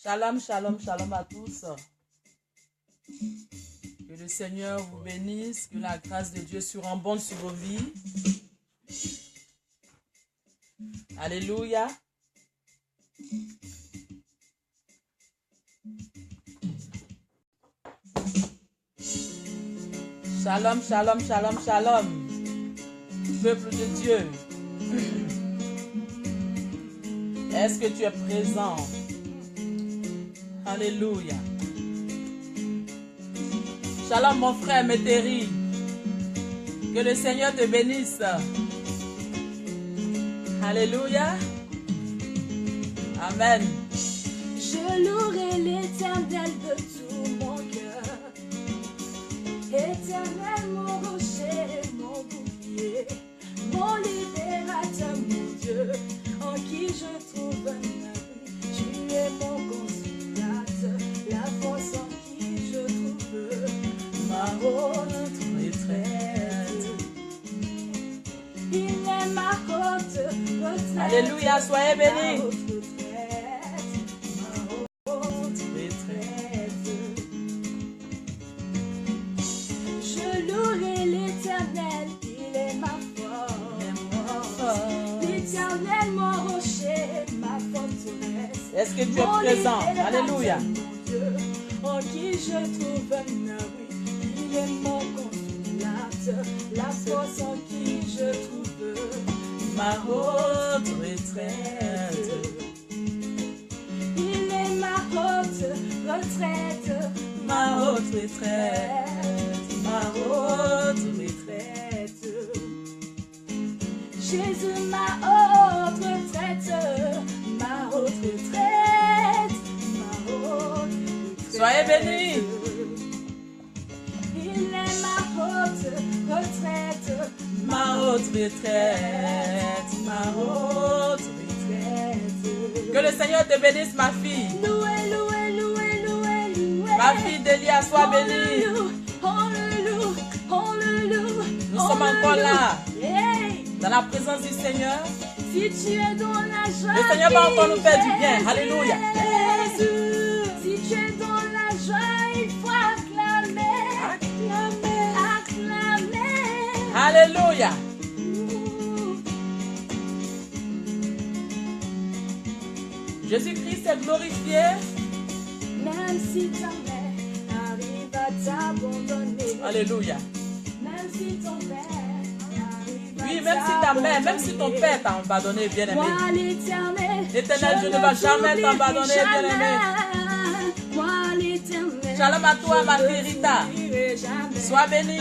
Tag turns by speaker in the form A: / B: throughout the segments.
A: Shalom, shalom, shalom à tous. Que le Seigneur vous bénisse, que la grâce de Dieu surabonde sur vos vies. Alléluia. Shalom, shalom, shalom, shalom. Peuple de Dieu. Est-ce que tu es présent? Alléluia. Shalom mon frère Méthéri. Que le Seigneur te bénisse. Alléluia. Amen.
B: Je louerai l'Éternel de tout mon cœur. Éternel, mon rocher, mon bouclier, mon libérateur, mon Dieu, en qui je trouve un abri. Tu es mon consolateur, la force en qui je trouve ma haute retraite. Il est ma haute retraite.
A: Alléluia, soyez bénis. Est-ce que tu es présent? Alléluia.
B: En qui je trouve un abri, il est mon consolateur, la force en qui je trouve
A: ma haute retraite.
B: Il est ma haute retraite,
A: ma haute retraite, ma haute retraite.
B: Jésus, ma haute retraite, ma haute retraite, ma haute retraite.
A: Soyez bénis.
B: Il est ma haute retraite,
A: ma haute retraite, ma haute retraite. Que le Seigneur te bénisse, ma fille.
B: Loué, loué, loué, loué, loué.
A: Ma fille Delia, sois bénie. Nous sommes encore là, dans la présence du Seigneur.
B: Si tu es dans la joie,
A: le Seigneur va encore nous faire du bien. Alléluia.
B: Si tu es dans la joie, il faut acclamer, acclamer, acclamer.
A: Alléluia. Jésus-Christ est glorifié.
B: Même si ta mère arrive à t'abandonner.
A: Alléluia.
B: Même si ton père arrive à
A: oui, même si ta mère, même si ton père t'a abandonné, bien-aimé. L'Éternel Dieu ne va jamais t'abandonner, bien-aimé. Shalom à toi, ma Rita. Sois bénie.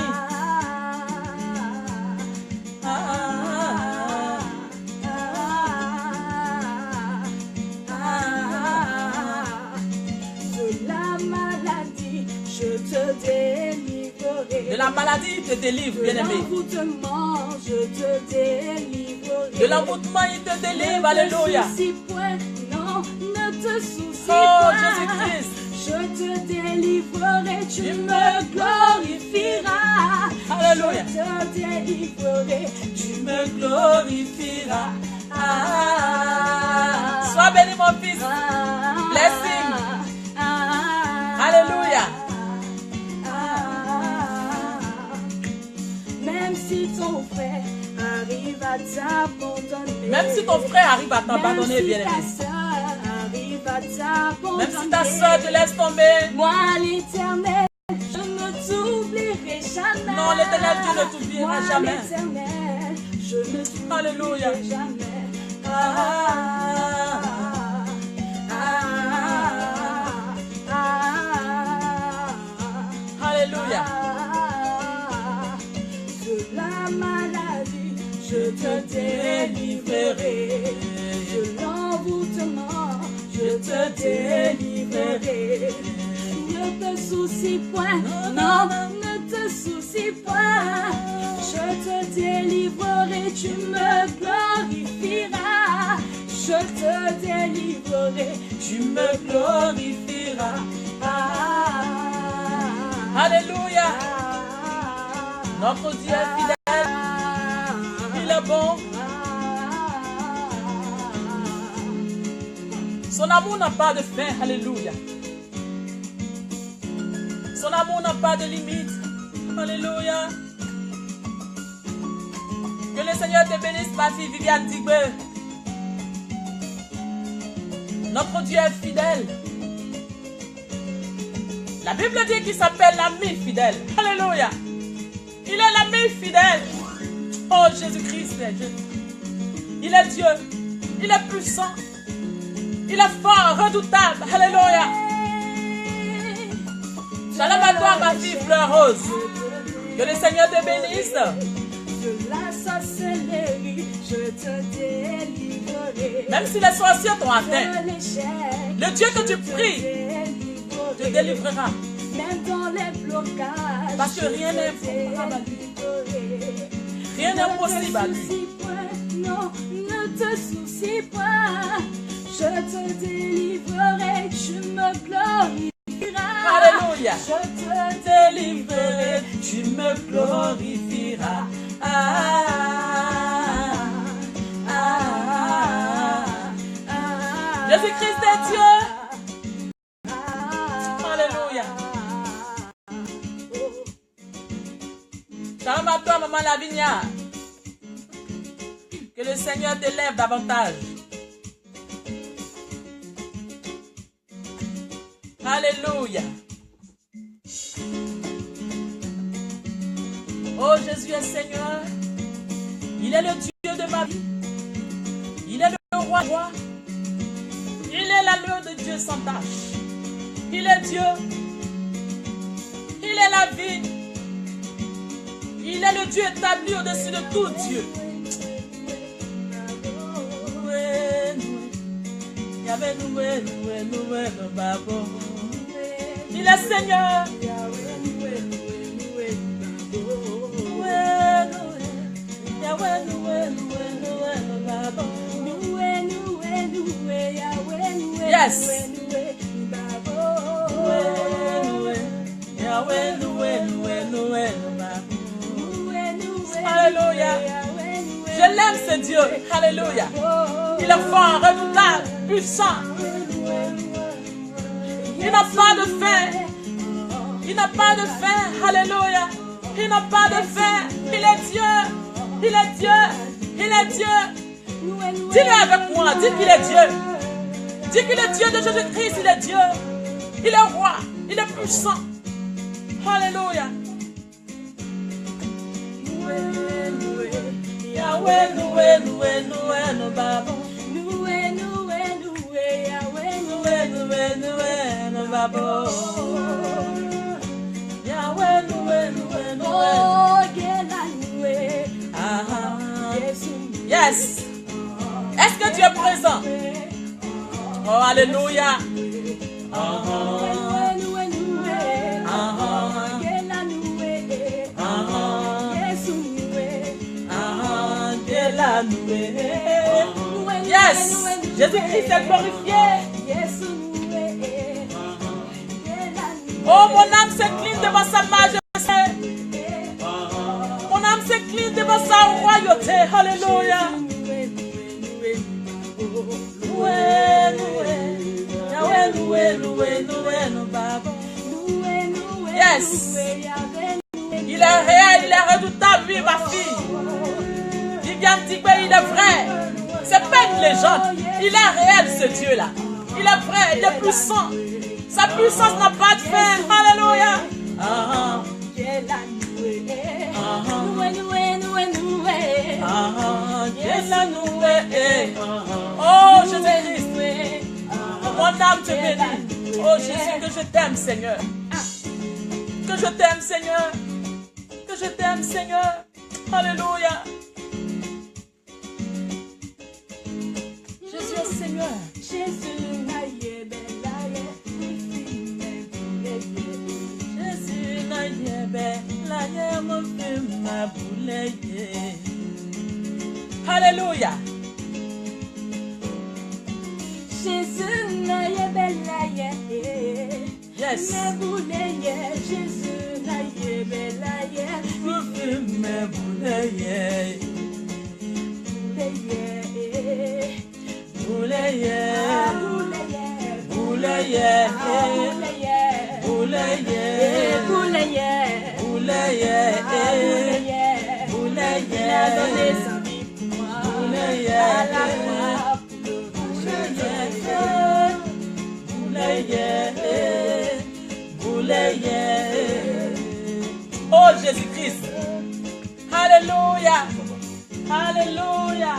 B: De la maladie, je te délivrerai.
A: De la maladie, il te délivre, bien-aimé.
B: De l'envoûtement, je te délivrerai.
A: De l'envoûtement, il te délivre, alléluia.
B: Non, ne te soucie
A: pas.
B: Oh,
A: Jésus-Christ.
B: Je te délivrerai, tu me glorifieras.
A: Alléluia.
B: Je te délivrerai,
A: tu me glorifieras. Sois béni, mon fils. Blessing. Alléluia.
B: Même si ton frère arrive à t'abandonner.
A: Même si ton frère arrive à t'abandonner, bien-aimé. Même si ta soeur te laisse tomber.
B: Moi, l'Éternel, je ne t'oublierai jamais.
A: Non, l'Éternel Dieu ne t'oubliera jamais.
B: L'Éternel, je ne t'oublierai jamais.
A: Alléluia.
B: De la maladie, je te délivrerai. De l'envoûtement, je te délivrerai. Ne te soucie point, non, ne te soucie point. Je te délivrerai, tu me glorifieras. Je te délivrerai, tu me glorifieras.
A: Alléluia. Notre Dieu est fidèle. Il est bon. Son amour n'a pas de fin. Alléluia. Son amour n'a pas de limite. Alléluia. Que le Seigneur te bénisse, ma fille Viviane Digbe. Notre Dieu est fidèle. La Bible dit qu'il s'appelle l'ami fidèle. Alléluia. Il est l'ami fidèle. Oh, Jésus-Christ est Dieu. Il est Dieu. Il est puissant. Il est fort, redoutable. Alléluia. Shalom à toi, ma fille Fleur Rose. Que le Seigneur te bénisse.
B: De la sorcellerie, je te délivrerai.
A: Même si les sorciers t'ont atteint, le Dieu que tu pries te délivrera.
B: Même dans les blocages,
A: parce que rien n'est impossible à lui. Rien n'est impossible à lui.
B: Non, ne te soucie pas. Je te délivrerai, tu me glorifieras.
A: Alléluia.
B: Je te
A: Délivrerai, tu me glorifieras. Jésus-Christ est Dieu. Alléluia. Shalom à toi, maman Lavinia. Que le Seigneur t'élève davantage. Alléluia. Oh, Jésus est Seigneur. Il est le Dieu de ma vie. Il est le roi. Il est l'agneau de Dieu sans tache. Il est Dieu. Il est la vie. Il est le Dieu établi au-dessus de tout Dieu. Il est Seigneur. Yes. Alléluia. Je l'aime, ce Dieu. Alléluia. Il est fort, redoutable, puissant. Il n'a pas de fin. Il n'a pas de fin. Alléluia. Il n'a pas de fin. Il est Dieu. Il est Dieu. Il est Dieu. Dis-le avec moi. Dis qu'il est Dieu. Dis qu'il est Dieu de Jésus-Christ. Il est Dieu. Il est roi. Il est puissant. Alléluia. Yahweh, noué, noué, noué, nous babons.
B: Noué, noué, noué, Yahweh,
A: Noué, noué, noué, nous babons. Yahweh, noué, noué, noué.
B: oh, Gela, noué.
A: Yes. Est-ce que Dieu est présent? Oh, alléluia.
B: Noué, noué, Gela, noué. Yesu, noué.
A: Yes. Jésus-Christ est glorifié. Oh, mon âme s'incline devant sa majesté. Mon âme s'incline devant sa royauté. Alléluia. Yes. Il est réel, il est redoutable, lui, ma fille. Viviane Digbe, il est vrai. C'est pas une légende. Il est réel, ce Dieu-là. Il est vrai, il est puissant. Sa puissance n'a pas de fin. Alléluia. Oh, Jésus-Christ. Mon âme te bénit. Oh, Jésus, que je t'aime, Seigneur. Que je t'aime, Seigneur. Que je t'aime, Seigneur. Alléluia. Jésus est Seigneur. Jésus, alléluia.
B: Jésus,
A: yes.
B: Jésus, Il a donné sa vie pour moi. À la croix pour que
A: Oh Jésus-Christ. Alléluia. Alléluia.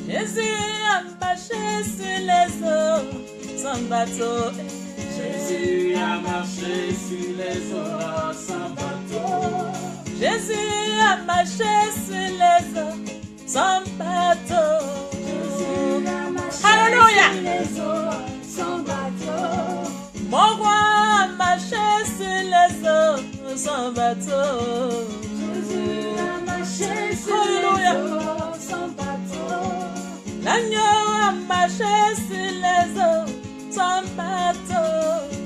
A: Jésus a marché sur les eaux sans bateau.
C: Jésus a marché sur les eaux sans bateau.
A: Jésus a marché sur les eaux sans bateau.
B: Jésus a marché
A: Alléluia.
B: sur les eaux sans bateau.
A: Mon roi a marché sur les eaux sans bateau.
B: Jésus a marché sur
A: Alléluia.
B: les eaux sans bateau.
A: L'agneau a marché sur les eaux sans bateau.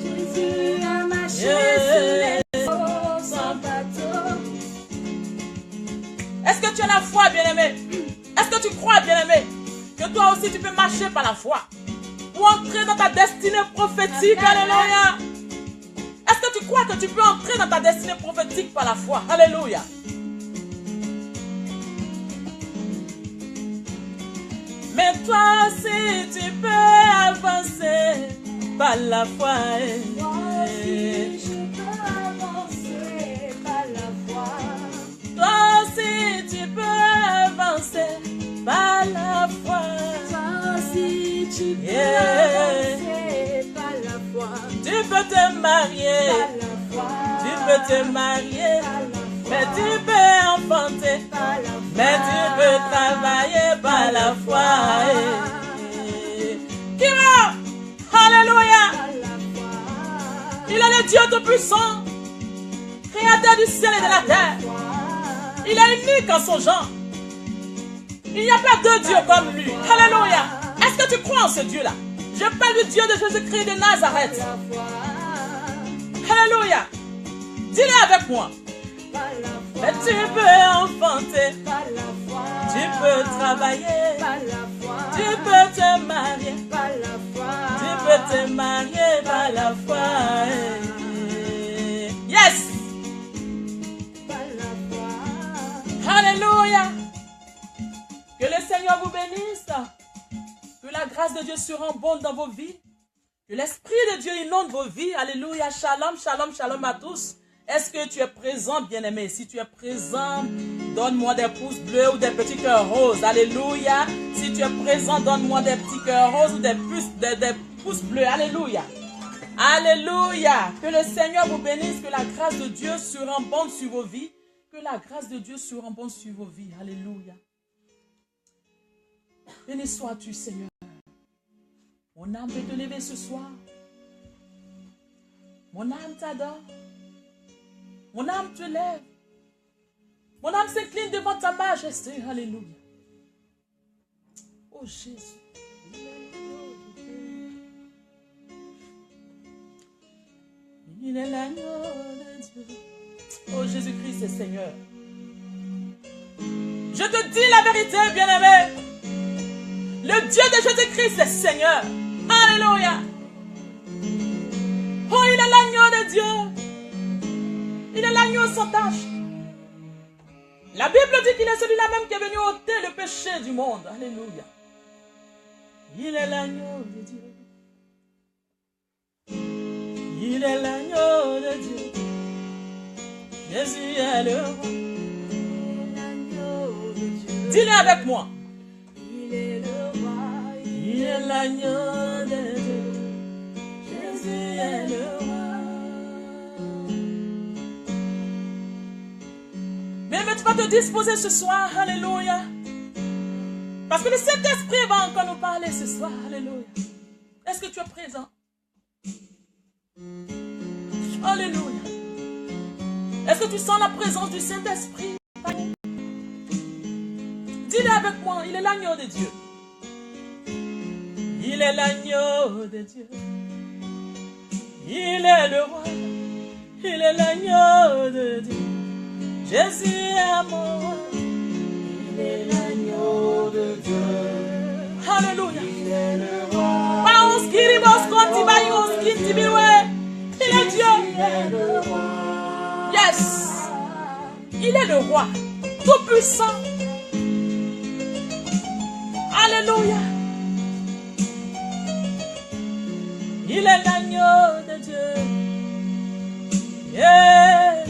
B: Jésus a marché sur les eaux sans bateau.
A: Est-ce que tu as la foi, bien-aimé? Est-ce que tu crois, bien-aimé, que toi aussi tu peux marcher par la foi pour entrer dans ta destinée prophétique? Alléluia. Est-ce que tu crois que tu peux entrer dans ta destinée prophétique par la foi? Alléluia. Mais toi aussi tu peux avancer par la foi.
B: Moi aussi je peux avancer par la foi.
A: Toi aussi tu peux avancer par la foi.
B: Toi aussi tu peux avancer par la foi.
A: Tu peux te marier,
B: Par la foi.
A: tu peux te marier,
B: Par la foi.
A: mais tu peux enfanter,
B: Par la foi.
A: mais tu peux travailler par la foi. Qui va? Alléluia.
B: Par la foi.
A: Il est le Dieu Tout-Puissant, créateur du ciel et de la terre. Il est unique en son genre. Il n'y a pas deux dieux comme lui. Alléluia. Est-ce que tu crois en ce Dieu-là? Je parle du Dieu de Jésus-Christ de Nazareth.
B: Par la foi.
A: Alléluia. Dis-le avec moi.
B: Par la foi.
A: Mais tu peux enfanter,
B: Par la foi.
A: tu peux travailler,
B: Par la foi.
A: tu peux te marier,
B: Par la foi.
A: tu peux te marier par la foi. Yes.
B: Par la foi.
A: Alléluia. Que le Seigneur vous bénisse. Que la grâce de Dieu surabonde dans vos vies. Que l'Esprit de Dieu inonde vos vies. Alléluia. Shalom, shalom, shalom à tous. Est-ce que tu es présent, bien-aimé? Si tu es présent, donne-moi des pouces bleus ou des petits cœurs roses. Alléluia. Si tu es présent, donne-moi des petits cœurs roses ou des pouces bleus. Alléluia. Alléluia. Que le Seigneur vous bénisse. Que la grâce de Dieu surabonde sur vos vies. Que la grâce de Dieu surabonde sur vos vies. Alléluia. Béni sois-tu, Seigneur. Mon âme veut te lever ce soir. Mon âme t'adore. Mon âme te lève. Mon âme s'incline devant ta majesté. Alléluia. Oh Jésus. Il est l'agneau de Dieu. Oh Jésus-Christ est Seigneur. Je te dis la vérité, bien-aimé. Le Dieu de Jésus-Christ est Seigneur. Alléluia. Oh, il est l'agneau de Dieu. Il est l'agneau sans tache. La Bible dit qu'il est celui-là même qui est venu ôter le péché du monde. Alléluia. Il est l'agneau de Dieu. Il est l'agneau de Dieu. Jésus est le roi.
B: L'agneau de Dieu.
A: Dis-le avec moi.
B: Il est le roi.
A: Il est l'agneau de Dieu. Jésus est le roi. Mais tu vas te disposer ce soir. Alléluia. Parce que le Saint-Esprit va encore nous parler ce soir. Alléluia. Est-ce que tu es présent? Alléluia. Est-ce que tu sens la présence du Saint-Esprit? Dis-le avec moi. Il est l'agneau de Dieu. Il est l'agneau de Dieu. Il est le roi. Il est l'agneau de Dieu. Jésus est mon roi.
C: Il est l'agneau de Dieu.
A: Alléluia.
C: Il est le roi.
A: Il est Dieu.
C: Il est le roi.
A: Yes. Il est le roi. Tout puissant. Alléluia. Il est l'agneau de Dieu. Yeah.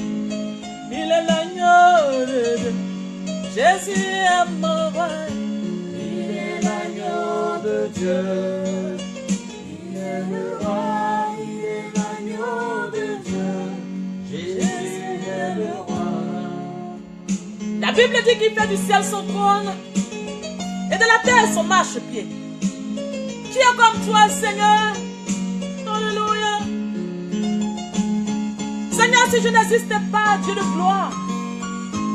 A: Il est l'agneau de Dieu. Jésus est mon roi.
C: Il est l'agneau de Dieu. Il est le roi. Il est l'agneau de Dieu. Jésus est le roi.
A: La Bible dit qu'il fait du ciel son trône et de la terre son marchepied. Qui est comme toi, Seigneur? Alléluia. Seigneur, si je n'existais pas, Dieu de gloire,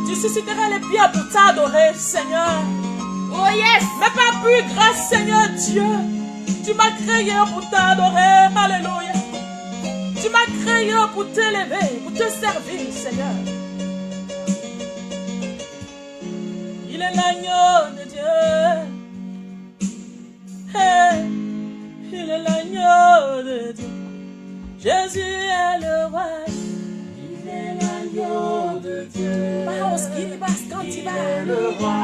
A: tu susciterais les pierres pour t'adorer, Seigneur.
B: Oh yes.
A: Mais pas plus grâce, Seigneur Dieu. Tu m'as créé pour t'adorer. Alléluia. Tu m'as créé pour t'élever, pour te servir, Seigneur. Il est l'agneau de Dieu. Hey, il est l'agneau de Dieu. Jésus est le roi.
C: Il est l'agneau de Dieu.
A: Il
C: est le roi.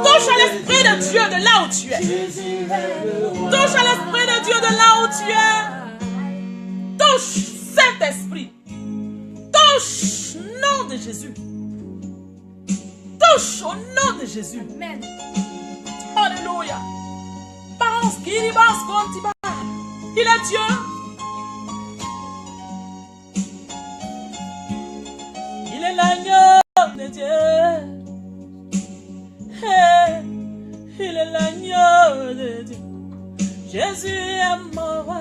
A: Touche à l'esprit de Dieu de là où tu es.
C: Jésus est le roi.
A: Touche à l'esprit de Dieu de là où tu es. Touche, Saint-Esprit. Touche, nom de Jésus. Touche au nom de Jésus.
B: Amen.
A: Alléluia. Il est Dieu. Il est l'agneau de Dieu. Hey, il est l'agneau de Dieu. Jésus est mon roi.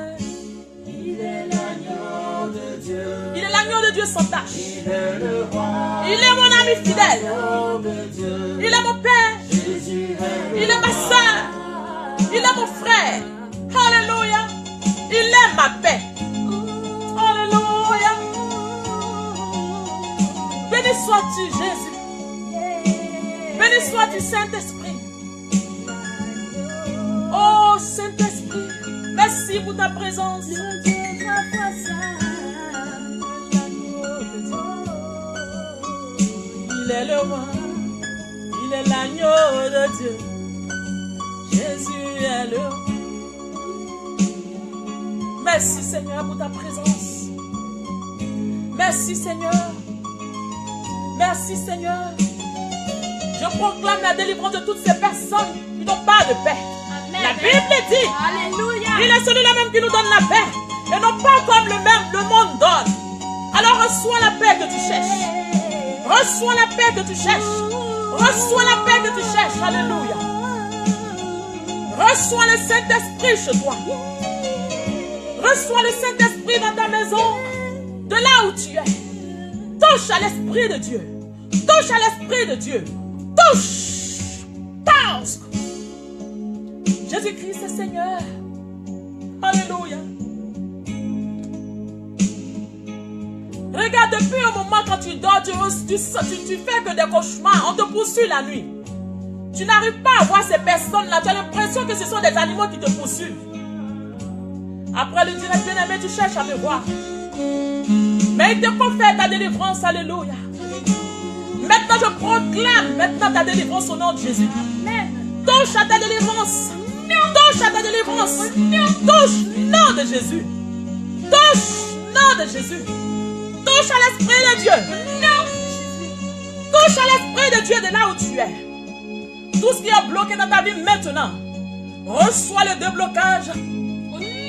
C: Il est l'agneau de Dieu.
A: Il est l'agneau de Dieu sans tache.
C: Il est le roi.
A: Il est mon ami fidèle.
C: L'agneau de Dieu.
A: Il est mon père.
C: Jésus est le
A: Il est ma soeur. Il est mon frère. Alléluia. Il est ma paix. Alléluia. Béni sois-tu, Jésus. Béni sois-tu, Saint-Esprit. Oh, Saint-Esprit, merci pour ta présence. Il est le roi. Il est l'agneau de Dieu. Jésus est le roi. Merci Seigneur pour ta présence. Merci Seigneur. Merci Seigneur. Je proclame la délivrance de toutes ces personnes qui n'ont pas de paix.
B: Amen.
A: La Bible dit,
B: Alléluia.
A: il est celui-là même qui nous donne la paix. Et non pas comme le monde donne. Alors reçois la paix que tu cherches. Reçois la paix que tu cherches. Reçois la paix que tu cherches. Alléluia. Reçois le Saint-Esprit chez toi. Reçois le Saint-Esprit dans ta maison. De là où tu es. Touche à l'Esprit de Dieu. Touche à l'Esprit de Dieu. Touche. Touche. Jésus-Christ est Seigneur. Alléluia. Regarde, depuis un moment quand tu dors, tu fais que des cauchemars. On te poursuit la nuit. Tu n'arrives pas à voir ces personnes-là. Tu as l'impression que ce sont des animaux qui te poursuivent. Après le direct bien-aimé, tu cherches à me voir. Mais il te faut faire ta délivrance. Alléluia. Maintenant, je proclame maintenant ta délivrance au nom de Jésus.
B: Amen.
A: Touche à ta délivrance. Touche à ta délivrance. Touche, nom de Jésus. Touche, nom de Jésus. Touche à l'Esprit de Dieu. Touche à l'Esprit de Dieu de là où tu es. Tout ce qui est bloqué dans ta vie maintenant, reçois le déblocage.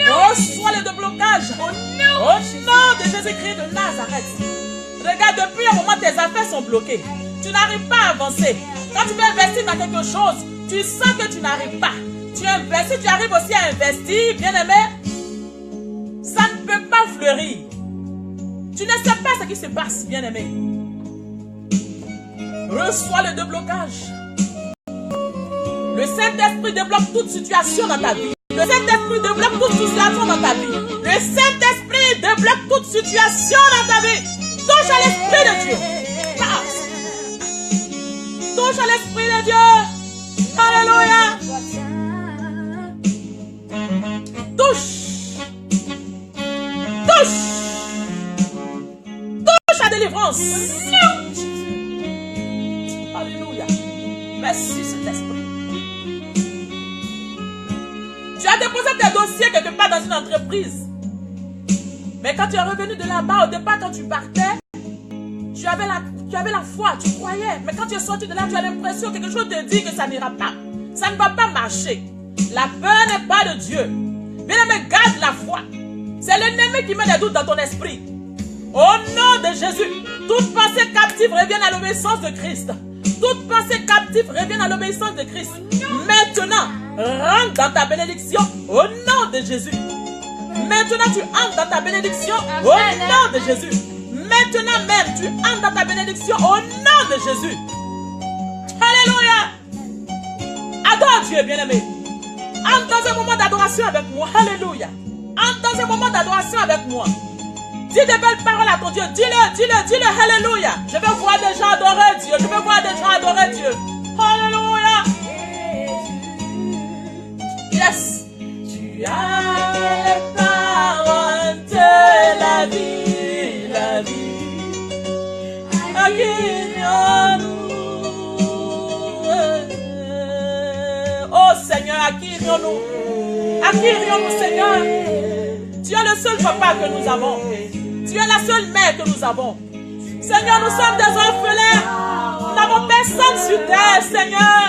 A: Reçois le déblocage. Au nom de Jésus-Christ de Nazareth. Regarde, depuis un moment, tes affaires sont bloquées. Tu n'arrives pas à avancer. Quand tu veux investir dans quelque chose, tu sens que tu n'arrives pas. Tu investis, tu arrives aussi à investir, bien-aimé. Ça ne peut pas fleurir. Tu ne sais pas ce qui se passe, bien-aimé. Reçois le déblocage. Le Saint-Esprit débloque toute situation dans ta vie. Le Saint-Esprit débloque toute situation dans ta vie. Le Saint-Esprit débloque toute situation dans ta vie. Touche à l'Esprit de Dieu. Passe. Touche à l'Esprit de Dieu. Alléluia. Touche. Touche. Touche à délivrance. Alléluia. Merci Saint-Esprit. Tu as déposé tes dossiers quelque part dans une entreprise. Mais quand tu es revenu de là-bas, au départ, quand tu partais, tu avais la foi, tu croyais. Mais quand tu es sorti de là, tu as l'impression que quelque chose te dit que ça n'ira pas. Ça ne va pas marcher. La peur n'est pas de Dieu. Bien-aimé, garde la foi. C'est l'ennemi qui met des doutes dans ton esprit. Au nom de Jésus, toute pensée captive revienne à l'obéissance de Christ. Toute pensée captive revienne à l'obéissance de Christ. Maintenant, rentre dans ta bénédiction au nom de Jésus. Maintenant, tu entres dans ta bénédiction au nom de Jésus. Maintenant même, tu entres dans ta bénédiction au nom de Jésus. Alléluia. Adore Dieu, bien-aimé. Entre dans un moment d'adoration avec moi. Alléluia. Entre dans un moment d'adoration avec moi. Dis de belles paroles à ton Dieu. Dis-le, dis-le, dis-le. Alléluia. Je veux voir des gens adorer Dieu. Je veux voir des gens adorer Dieu. Alléluia. Yes. Tu as les paroles de la vie, la vie. Acquérions-nous. Oh Seigneur, acquérions-nous. Acquérions-nous, Seigneur. Tu es le seul papa que nous avons. Tu es la seule mère que nous avons. Seigneur, nous sommes des orphelins. Nous n'avons personne sur terre, Seigneur.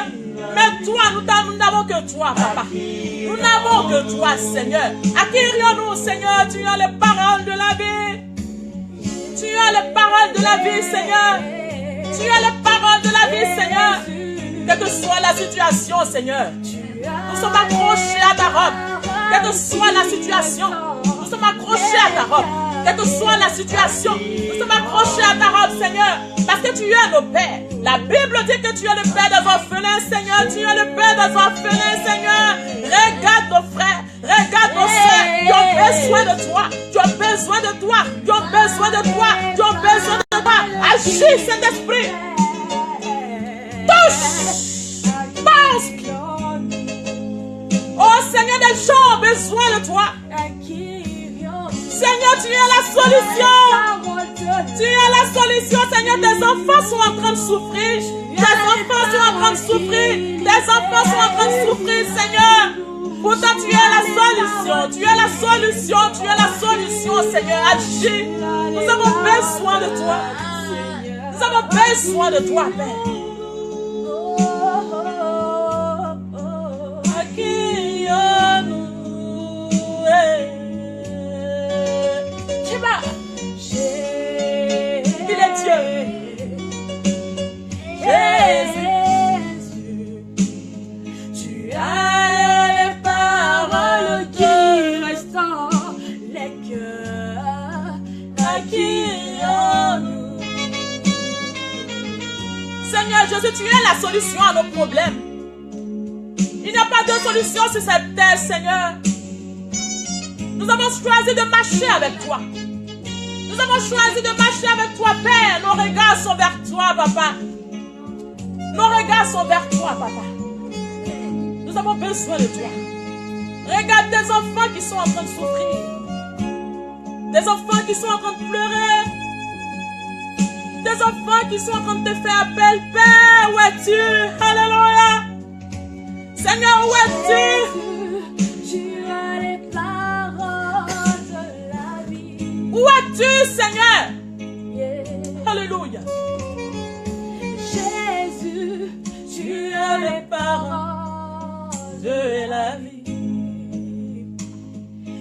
A: Mais toi, nous n'avons que toi, papa. Nous n'avons que toi, Seigneur. Acquérions-nous, Seigneur. Tu as les paroles de la vie. Tu as les paroles de la vie, Seigneur. Tu as les paroles de la vie, Seigneur. Quelle que soit la situation, Seigneur. Nous sommes accrochés à ta robe. Quelle que soit la situation, nous sommes accrochés à ta robe. Quelle que soit la situation, nous sommes accrochés à ta robe, Seigneur. Parce que tu es nos pères. La Bible dit que tu es le père des orphelins, Seigneur. Tu es le père des orphelins, Seigneur. Regarde nos frères, regarde nos soeurs qui ont besoin de toi. Qui ont besoin de toi. Qui ont besoin de toi. Qui ont besoin de toi. Agis, Saint-Esprit. Touche. Pense. Oh Seigneur, des gens ont besoin de toi. Seigneur, tu es la solution. Tu es la solution, Seigneur. Tes enfants sont en train de souffrir. Tes enfants sont en train de souffrir. Tes enfants sont en train de souffrir, Seigneur. Pourtant, tu es la solution. Tu es la solution. Tu es la solution, Seigneur. Agis. Nous avons besoin de toi. Nous avons besoin de toi, Père. Il est Dieu. Jésus, tu as les paroles qui restent les cœurs acquérions-nous. Seigneur Jésus, tu es la solution à nos problèmes. Il n'y a pas de solution sur cette terre, Seigneur. Nous avons choisi de marcher avec toi. Nous avons choisi de marcher avec toi, Père. Nos regards sont vers toi, Papa. Nos regards sont vers toi, Papa. Nous avons besoin de toi. Regarde des enfants qui sont en train de souffrir. Des enfants qui sont en train de pleurer. Des enfants qui sont en train de te faire appel. Père, où es-tu? Alléluia. Seigneur, où es-tu? Où es-tu, Seigneur? Alléluia.
B: Jésus, tu as les paroles de la vie.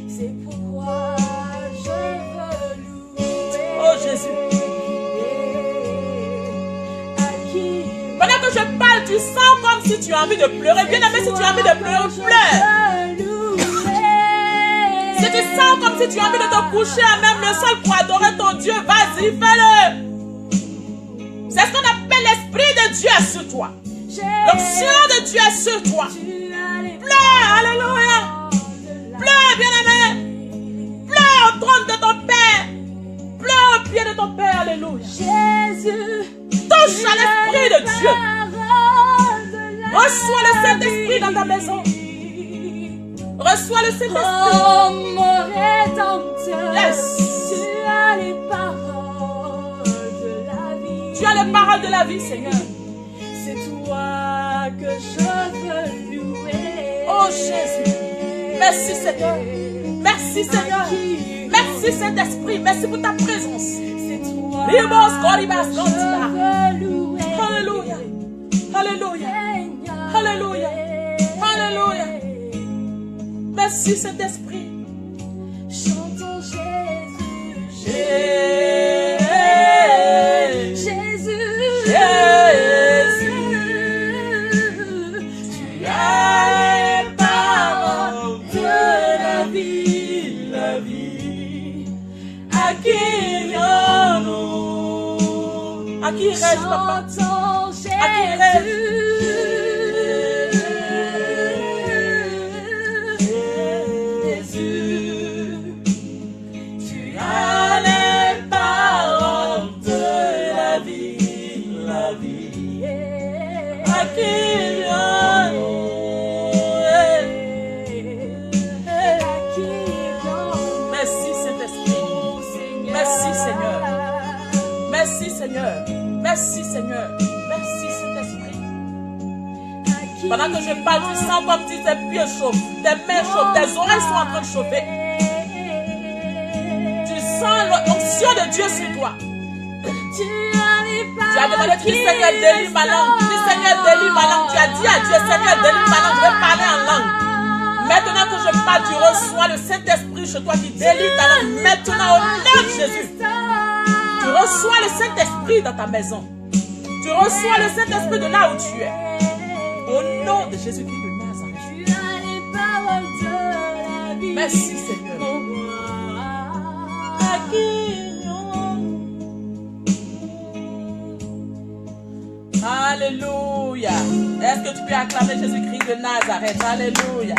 B: C'est pourquoi je veux louer.
A: Oh Jésus. Pendant que je parle, tu sens comme si tu as envie de pleurer. Bien aimé, si tu as envie de pleurer, pleure. Si tu sens comme si tu as envie de te coucher à même le sol pour adorer ton Dieu, vas-y, fais-le. C'est ce qu'on appelle l'Esprit de Dieu sur toi. L'onction de Dieu sur toi. Pleure, alléluia. Pleure, bien-aimé. Pleure au trône de ton Père. Pleure au pied de ton ton Père, alléluia.
B: Jésus,
A: Touche à l'Esprit de Dieu. Reçois le Saint-Esprit dans ta maison. Reçois le Saint-Esprit.
B: Oh mon Rédempteur,
A: Yes.
B: tu as les paroles de la vie.
A: Tu as les paroles de la vie, Seigneur.
B: C'est toi que je veux louer.
A: Oh Jésus. Merci, Seigneur. Merci, Seigneur. Merci, Saint-Esprit. Merci pour ta présence.
B: C'est toi
A: Ribos,
B: que
A: Koribas,
B: je
A: Gantila.
B: veux louer.
A: Alléluia. Alléluia.
B: Seigneur.
A: Alléluia. Alléluia. Merci, Saint-Esprit.
B: Chantons Jésus.
A: Jésus.
B: Jésus.
A: Tu as les paroles de la vie, la vie. À qui irions-nous? À qui reste, papa?
B: Chantons
A: À qui reste?
B: Jésus.
A: Tu as les paroles de la vie, la vie. À qui irions-nous? Merci, Saint-Esprit. Merci, Seigneur. Merci, Seigneur. Merci, Seigneur. Merci, Saint-Esprit. Pendant que je parle, tu sens comme si tes pieds chauffent, tes mains chauffent, tes oreilles sont en train de chauffer. Tu sens l'onction de Dieu sur toi. Tu as demandé, tu dis Seigneur, délivre ma langue. Tu dis Seigneur, délivre ma langue. Tu as dit à Dieu, Seigneur, délivre ma langue. Je vais parler en langue. Maintenant que je parle, tu reçois le Saint-Esprit chez toi qui délivre ta langue. Maintenant, au nom de Jésus, tu reçois le Saint-Esprit dans ta maison. Tu reçois le Saint-Esprit de là où tu es. Au nom de Jésus-Christ de Nazareth. Merci, Seigneur. Alléluia. Est-ce que tu peux acclamer Jésus-Christ de Nazareth? Alléluia.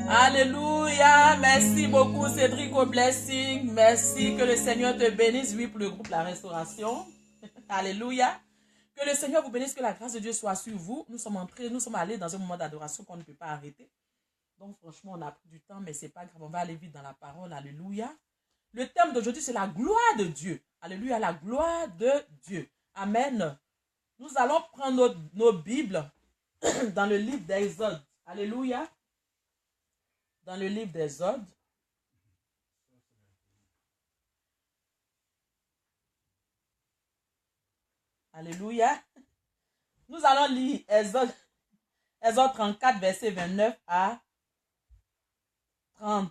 A: Alléluia. Merci beaucoup, Cédric, au blessing. Merci. Que le Seigneur te bénisse. Oui, pour le groupe La Restauration. Alléluia. Que le Seigneur vous bénisse. Que la grâce de Dieu soit sur vous. Nous sommes allés dans un moment d'adoration qu'on ne peut pas arrêter. Donc, franchement, on a pris du temps, mais c'est pas grave. On va aller vite dans la parole. Alléluia. Le thème d'aujourd'hui, c'est la gloire de Dieu. Alléluia, la gloire de Dieu. Amen. Nous allons prendre nos Bibles dans le livre d'Exode. Alléluia. Dans le livre d'Exode. Alléluia. Nous allons lire Exode 34, verset 29 à 30.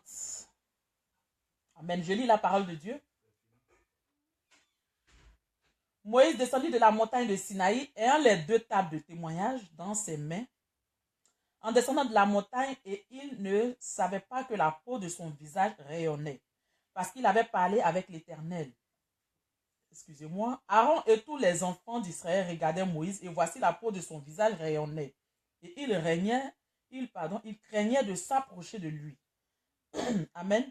A: Amen. Je lis la parole de Dieu. Moïse descendit de la montagne de Sinaï, ayant les 2 tables de témoignage dans ses mains. En descendant de la montagne, et il ne savait pas que la peau de son visage rayonnait, parce qu'il avait parlé avec l'Éternel. Excusez-moi. Aaron et tous les enfants d'Israël regardaient Moïse, et voici la peau de son visage rayonnait. Et il craignait de s'approcher de lui. Amen.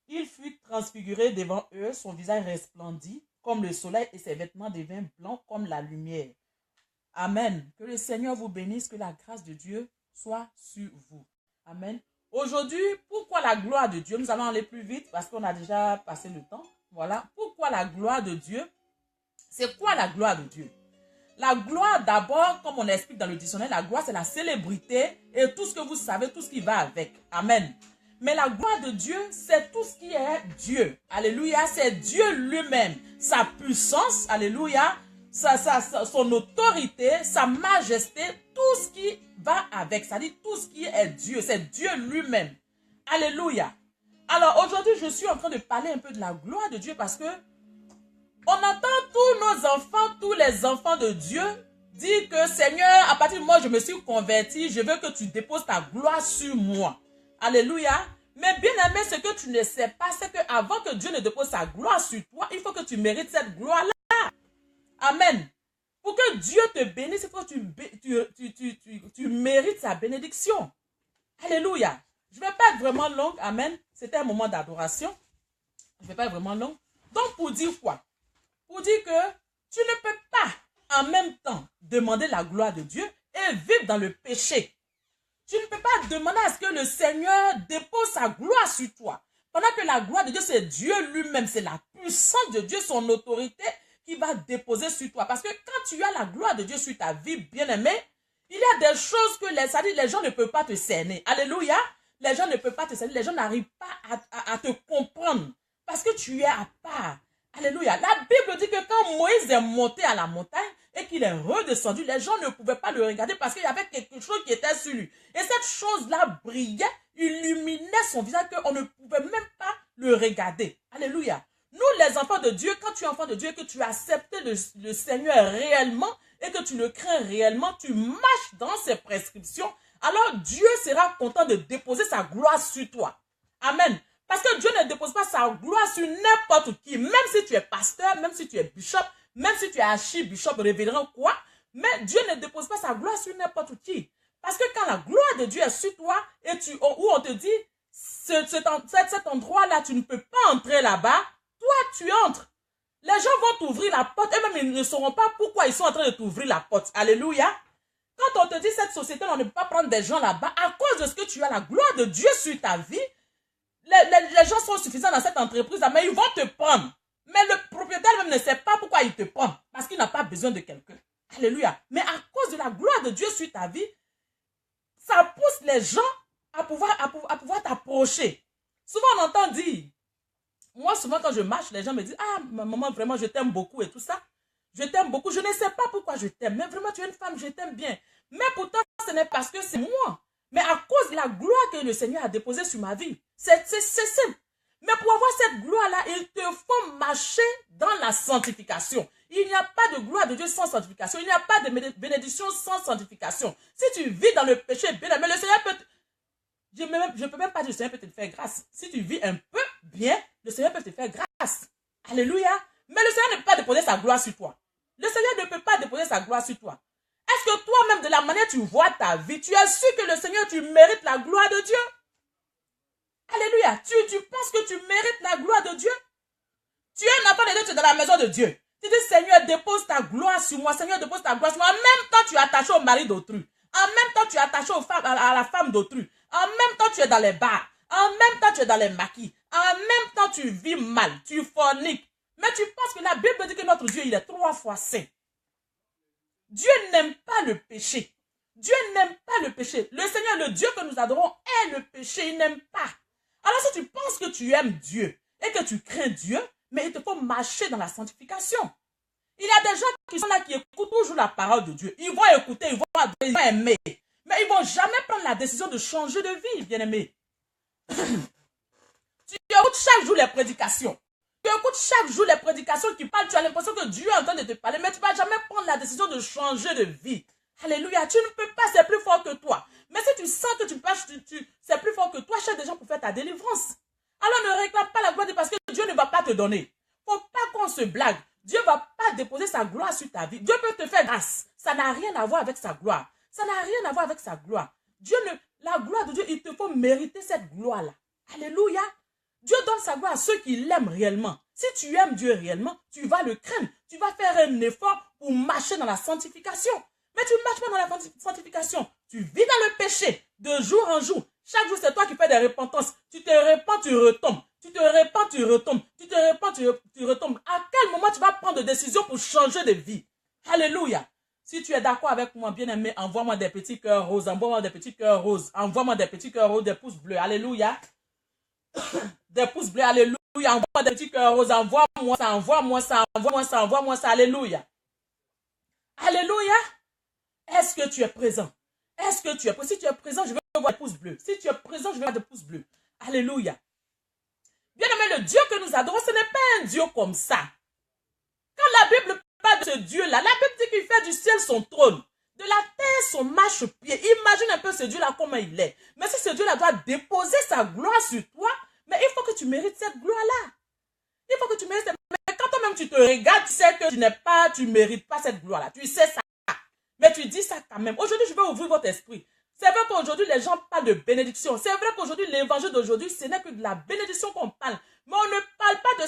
A: Il fut transfiguré devant eux, son visage resplendit comme le soleil et ses vêtements devinrent blancs comme la lumière. Amen. Que le Seigneur vous bénisse, que la grâce de Dieu soit sur vous. Amen. Aujourd'hui, pourquoi la gloire de Dieu? Nous allons aller plus vite parce qu'on a déjà passé le temps. Voilà. Pourquoi la gloire de Dieu? C'est quoi la gloire de Dieu? La gloire, d'abord, comme on explique dans le dictionnaire, la gloire, c'est la célébrité et tout ce que vous savez, tout ce qui va avec. Amen. Mais la gloire de Dieu, c'est tout ce qui est Dieu. Alléluia. C'est Dieu lui-même. Sa puissance, alléluia. Son autorité, sa majesté, tout ce qui va avec. C'est-à-dire tout ce qui est Dieu. C'est Dieu lui-même. Alléluia. Alors aujourd'hui, je suis en train de parler un peu de la gloire de Dieu parce que on entend tous nos enfants, tous les enfants de Dieu dire que Seigneur, à partir de moi, je me suis converti, je veux que tu déposes ta gloire sur moi. Alléluia. Mais bien aimé, ce que tu ne sais pas, c'est qu'avant que Dieu ne dépose sa gloire sur toi, il faut que tu mérites cette gloire-là. Amen. Pour que Dieu te bénisse, il faut que tu mérites sa bénédiction. Alléluia. Je ne vais pas être vraiment longue. Amen. C'était un moment d'adoration. je ne vais pas être vraiment long. Donc, pour dire quoi? Pour dire que tu ne peux pas en même temps demander la gloire de Dieu et vivre dans le péché. Tu ne peux pas demander à ce que le Seigneur dépose sa gloire sur toi. Pendant que la gloire de Dieu, c'est Dieu lui-même, c'est la puissance de Dieu, son autorité qui va déposer sur toi. Parce que quand tu as la gloire de Dieu sur ta vie, bien-aimé, il y a des choses que les gens ne peuvent pas te cerner. Alléluia. Les gens ne peuvent pas te cerner. Les gens n'arrivent pas à te comprendre. Parce que tu es à part. Alléluia. La Bible dit que quand Moïse est monté à la montagne et qu'il est redescendu, les gens ne pouvaient pas le regarder parce qu'il y avait quelque chose qui était sur lui. Et cette chose-là brillait, illuminait son visage qu'on ne pouvait même pas le regarder. Alléluia. Nous, les enfants de Dieu, quand tu es enfant de Dieu et que tu as accepté le Seigneur réellement et que tu le crains réellement, tu marches dans ses prescriptions, alors Dieu sera content de déposer sa gloire sur toi. Amen. Parce que Dieu ne dépose pas sa gloire sur n'importe qui, même si tu es pasteur, même si tu es bishop, même si tu es archibishop, révérend, quoi. Mais Dieu ne dépose pas sa gloire sur n'importe qui. Parce que quand la gloire de Dieu est sur toi, et où on te dit, cet endroit-là, tu ne peux pas entrer là-bas, toi, tu entres. Les gens vont t'ouvrir la porte, et même ils ne sauront pas pourquoi ils sont en train de t'ouvrir la porte. Alléluia. Quand on te dit, cette société, on ne peut pas prendre des gens là-bas, à cause de ce que tu as la gloire de Dieu sur ta vie, les gens sont suffisants dans cette entreprise, mais ils vont te prendre. Mais le propriétaire même ne sait pas pourquoi il te prend. Parce qu'il n'a pas besoin de quelqu'un. Alléluia. Mais à cause de la gloire de Dieu sur ta vie, ça pousse les gens à pouvoir t'approcher. Souvent on entend dire, moi souvent quand je marche, les gens me disent, ah maman vraiment je t'aime beaucoup et tout ça. Je t'aime beaucoup. Je ne sais pas pourquoi je t'aime. Mais vraiment tu es une femme, je t'aime bien. Mais pourtant ce n'est parce que c'est moi. Mais à cause de la gloire que le Seigneur a déposée sur ma vie. C'est simple. Mais pour avoir cette gloire-là, il te faut marcher dans la sanctification. Il n'y a pas de gloire de Dieu sans sanctification. Il n'y a pas de bénédiction sans sanctification. Si tu vis dans le péché, bien, mais le Seigneur peut... Je ne peux même pas dire le Seigneur peut te faire grâce. Si tu vis un peu bien, le Seigneur peut te faire grâce. Alléluia. Mais le Seigneur ne peut pas déposer sa gloire sur toi. Le Seigneur ne peut pas déposer sa gloire sur toi. Est-ce que toi-même, de la manière dont tu vois ta vie, tu es sûr que le Seigneur, tu mérites la gloire de Dieu? Alléluia. Tu penses que tu mérites la gloire de Dieu? Tu es un enfant de Dieu, tu es dans la maison de Dieu. Tu dis, Seigneur, dépose ta gloire sur moi. Seigneur, dépose ta gloire sur moi. En même temps, tu es attaché au mari d'autrui. En même temps, tu es attaché à la femme d'autrui. En même temps, tu es dans les bars. En même temps, tu es dans les maquis. En même temps, tu vis mal. Tu forniques. Mais tu penses que la Bible dit que notre Dieu, il est 3 fois saint. Dieu n'aime pas le péché. Dieu n'aime pas le péché. Le Seigneur, le Dieu que nous adorons, est le péché. Il n'aime pas. Alors si tu penses que tu aimes Dieu et que tu crains Dieu, mais il te faut marcher dans la sanctification. Il y a des gens qui sont là qui écoutent toujours la parole de Dieu. Ils vont écouter, ils vont adorer, ils vont aimer. Mais ils ne vont jamais prendre la décision de changer de vie, bien-aimé. Tu écoutes chaque jour les prédications. Tu écoutes chaque jour les prédications qui parlent. Tu as l'impression que Dieu est en train de te parler, mais tu ne vas jamais prendre la décision de changer de vie. Alléluia. Tu ne peux pas, c'est plus fort que toi. Mais si tu sens que c'est plus fort que toi, cherche des gens pour faire ta délivrance. Alors ne réclame pas la gloire de Dieu parce que Dieu ne va pas te donner. Il ne faut pas qu'on se blague. Dieu ne va pas déposer sa gloire sur ta vie. Dieu peut te faire grâce. Ça n'a rien à voir avec sa gloire. Ça n'a rien à voir avec sa gloire. La gloire de Dieu, il te faut mériter cette gloire-là. Alléluia. Dieu donne sa gloire à ceux qui l'aiment réellement. Si tu aimes Dieu réellement, tu vas le craindre. Tu vas faire un effort pour marcher dans la sanctification. Mais tu ne marches pas dans la sanctification. Tu vis dans le péché de jour en jour. Chaque jour, c'est toi qui fais des repentances. Tu te répands, tu retombes. Tu te répands, tu retombes. Tu te répands, tu retombes. À quel moment tu vas prendre des décisions pour changer de vie? Alléluia. Si tu es d'accord avec moi, bien-aimé, envoie-moi des petits cœurs roses. Envoie-moi des petits cœurs roses. Envoie-moi des petits cœurs roses, des pouces bleus. Alléluia. Des pouces bleus. Alléluia. Envoie-moi des petits cœurs roses. Envoie-moi ça, envoie-moi ça, envoie-moi ça, envoie-moi ça. Alléluia. Alléluia. Est-ce que tu es présent? Est-ce que tu es présent? Si tu es présent, je veux voir des pouces bleus. Si tu es présent, je veux voir des pouces bleus. Alléluia. Bien-aimé, le Dieu que nous adorons, ce n'est pas un Dieu comme ça. Quand la Bible parle de ce Dieu-là, la Bible dit qu'il fait du ciel son trône, de la terre son marchepied. Imagine un peu ce Dieu-là, comment il est. Mais si ce Dieu-là doit déposer sa gloire sur toi, mais il faut que tu mérites cette gloire-là. Il faut que tu mérites cette gloire. Mais quand toi-même tu te regardes, tu sais que tu ne mérites pas cette gloire-là. Tu sais ça. Mais tu dis ça quand même. Aujourd'hui, je vais ouvrir votre esprit. C'est vrai qu'aujourd'hui, les gens parlent de bénédiction. C'est vrai qu'aujourd'hui, l'évangile d'aujourd'hui, ce n'est que de la bénédiction qu'on parle. Mais on ne parle pas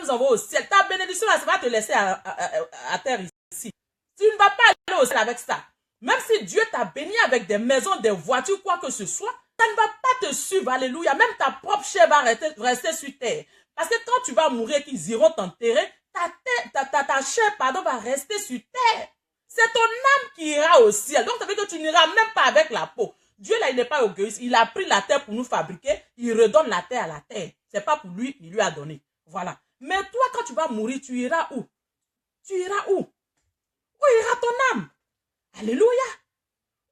A: nous envoie au ciel. Ta bénédiction, là, ça va te laisser à terre ici. Tu ne vas pas aller au ciel avec ça. Même si Dieu t'a béni avec des maisons, des voitures, quoi que ce soit, ça ne va pas te suivre. Alléluia. Même ta propre chair va rester sur terre. Parce que quand tu vas mourir, qu'ils iront t'enterrer, ta chair, va rester sur terre. C'est ton âme qui ira au ciel. Donc, ça veut dire que tu n'iras même pas avec la peau. Dieu, là, il n'est pas égoïste. Il a pris la terre pour nous fabriquer. Il redonne la terre à la terre. Ce n'est pas pour lui, il lui a donné. Voilà. Mais toi, quand tu vas mourir, tu iras où? Tu iras où? Où ira ton âme? Alléluia.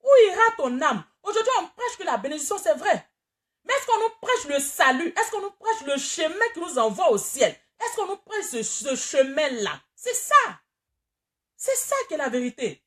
A: Où ira ton âme? Aujourd'hui, on prêche que la bénédiction, c'est vrai. Mais est-ce qu'on nous prêche le salut? Est-ce qu'on nous prêche le chemin qui nous envoie au ciel? Est-ce qu'on nous prêche ce chemin-là? C'est ça. C'est ça qui est la vérité.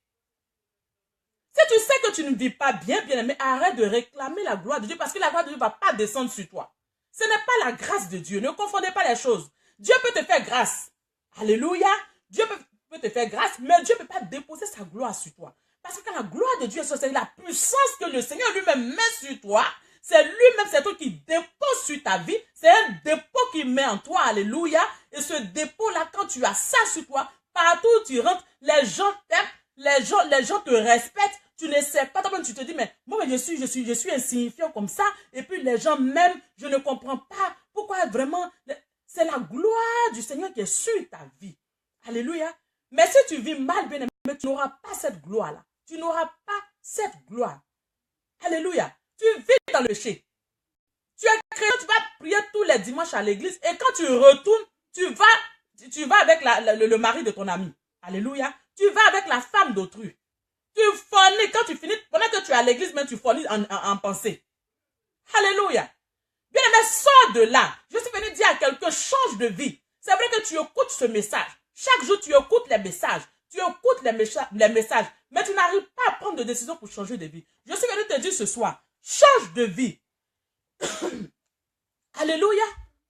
A: Si tu sais que tu ne vis pas bien, bien-aimé, arrête de réclamer la gloire de Dieu parce que la gloire de Dieu ne va pas descendre sur toi. Ce n'est pas la grâce de Dieu. Ne confondez pas les choses. Dieu peut te faire grâce. Alléluia. Dieu peut te faire grâce, mais Dieu ne peut pas déposer sa gloire sur toi. Parce que la gloire de Dieu est sur toi, c'est la puissance que le Seigneur lui-même met sur toi. C'est lui-même, c'est toi qui dépose sur ta vie. C'est un dépôt qu'il met en toi. Alléluia. Et ce dépôt-là, quand tu as ça sur toi, partout où tu rentres, les gens t'aiment, les gens te respectent. Tu ne sais pas, toi-même tu te dis, mais moi je suis insignifiant comme ça, et puis les gens m'aiment, je ne comprends pas pourquoi vraiment, c'est la gloire du Seigneur qui est sur ta vie. Alléluia. Mais si tu vis mal, bien aimé, tu n'auras pas cette gloire-là. Tu n'auras pas cette gloire. Alléluia. Tu vis dans le péché. Tu es chrétien, tu vas prier tous les dimanches à l'église, et quand tu retournes, tu vas avec le mari de ton ami. Alléluia. Tu vas avec la femme d'autrui. Tu forniques, quand tu finis, pendant que tu es à l'église, mais tu forniques en pensée. Alléluia. Bien aimé, sors de là. Je suis venu dire à quelqu'un, change de vie. C'est vrai que tu écoutes ce message. Chaque jour, tu écoutes les messages. Tu écoutes les messages. Mais tu n'arrives pas à prendre de décision pour changer de vie. Je suis venu te dire ce soir, change de vie. Alléluia.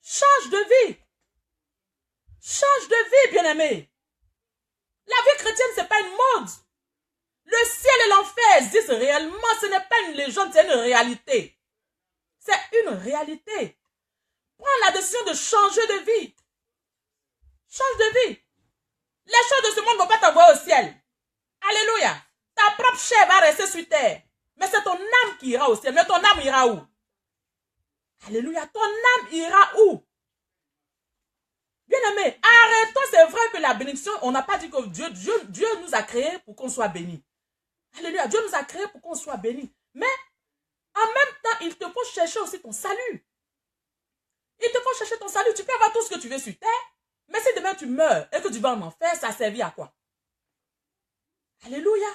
A: Change de vie. Change de vie, bien aimé. La vie chrétienne, ce n'est pas une mode. Le ciel et l'enfer existent réellement. Ce n'est pas une légende, c'est une réalité. C'est une réalité. Prends la décision de changer de vie. Change de vie. Les choses de ce monde ne vont pas t'envoyer au ciel. Alléluia. Ta propre chair va rester sur terre. Mais c'est ton âme qui ira au ciel. Mais ton âme ira où? Alléluia. Ton âme ira où? Bien aimé, arrêtons. C'est vrai que la bénédiction, on n'a pas dit que Dieu nous a créés pour qu'on soit bénis. Alléluia. Dieu nous a créés pour qu'on soit bénis. Mais en même temps, il te faut chercher aussi ton salut. Il te faut chercher ton salut. Tu peux avoir tout ce que tu veux sur terre. Mais si demain tu meurs et que tu vas en enfer, ça servit à quoi? Alléluia.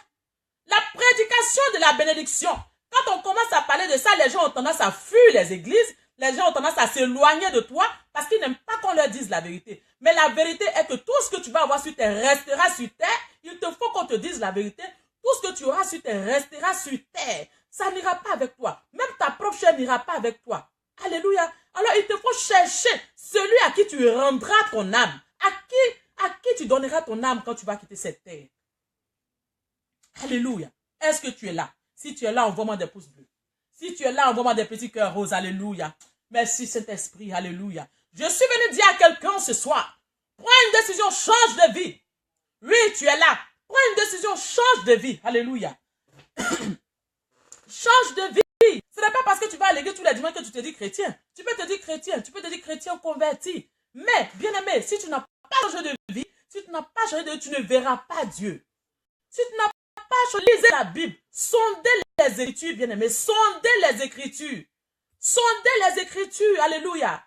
A: La prédication de la bénédiction. Quand on commence à parler de ça, les gens ont tendance à fuir les églises. Les gens ont tendance à s'éloigner de toi parce qu'ils n'aiment pas qu'on leur dise la vérité. Mais la vérité est que tout ce que tu vas avoir sur terre restera sur terre. Il te faut qu'on te dise la vérité. Tout ce que tu auras sur terre restera sur terre. Ça n'ira pas avec toi. Même ta propre chair n'ira pas avec toi. Alléluia. Alors il te faut chercher celui à qui tu rendras ton âme. À qui tu donneras ton âme quand tu vas quitter cette terre. Alléluia. Est-ce que tu es là? Si tu es là, envoie-moi des pouces bleus. Si tu es là, envoie-moi des petits cœurs roses. Alléluia. Merci Saint-Esprit. Alléluia. Je suis venu dire à quelqu'un ce soir, prends une décision, change de vie. Oui, tu es là. Prends une décision, change de vie. Alléluia. Change de vie. Ce n'est pas parce que tu vas à l'église tous les dimanches que tu te dis chrétien. Tu peux te dire chrétien, tu peux te dire chrétien converti. Mais, bien aimé, si tu n'as pas changé de vie, si tu n'as pas changé de vie, tu ne verras pas Dieu. Si tu n'as pas changé, lisez la Bible. Sondez les Écritures, bien aimé. Sondez les Écritures. Sondez les Écritures. Alléluia.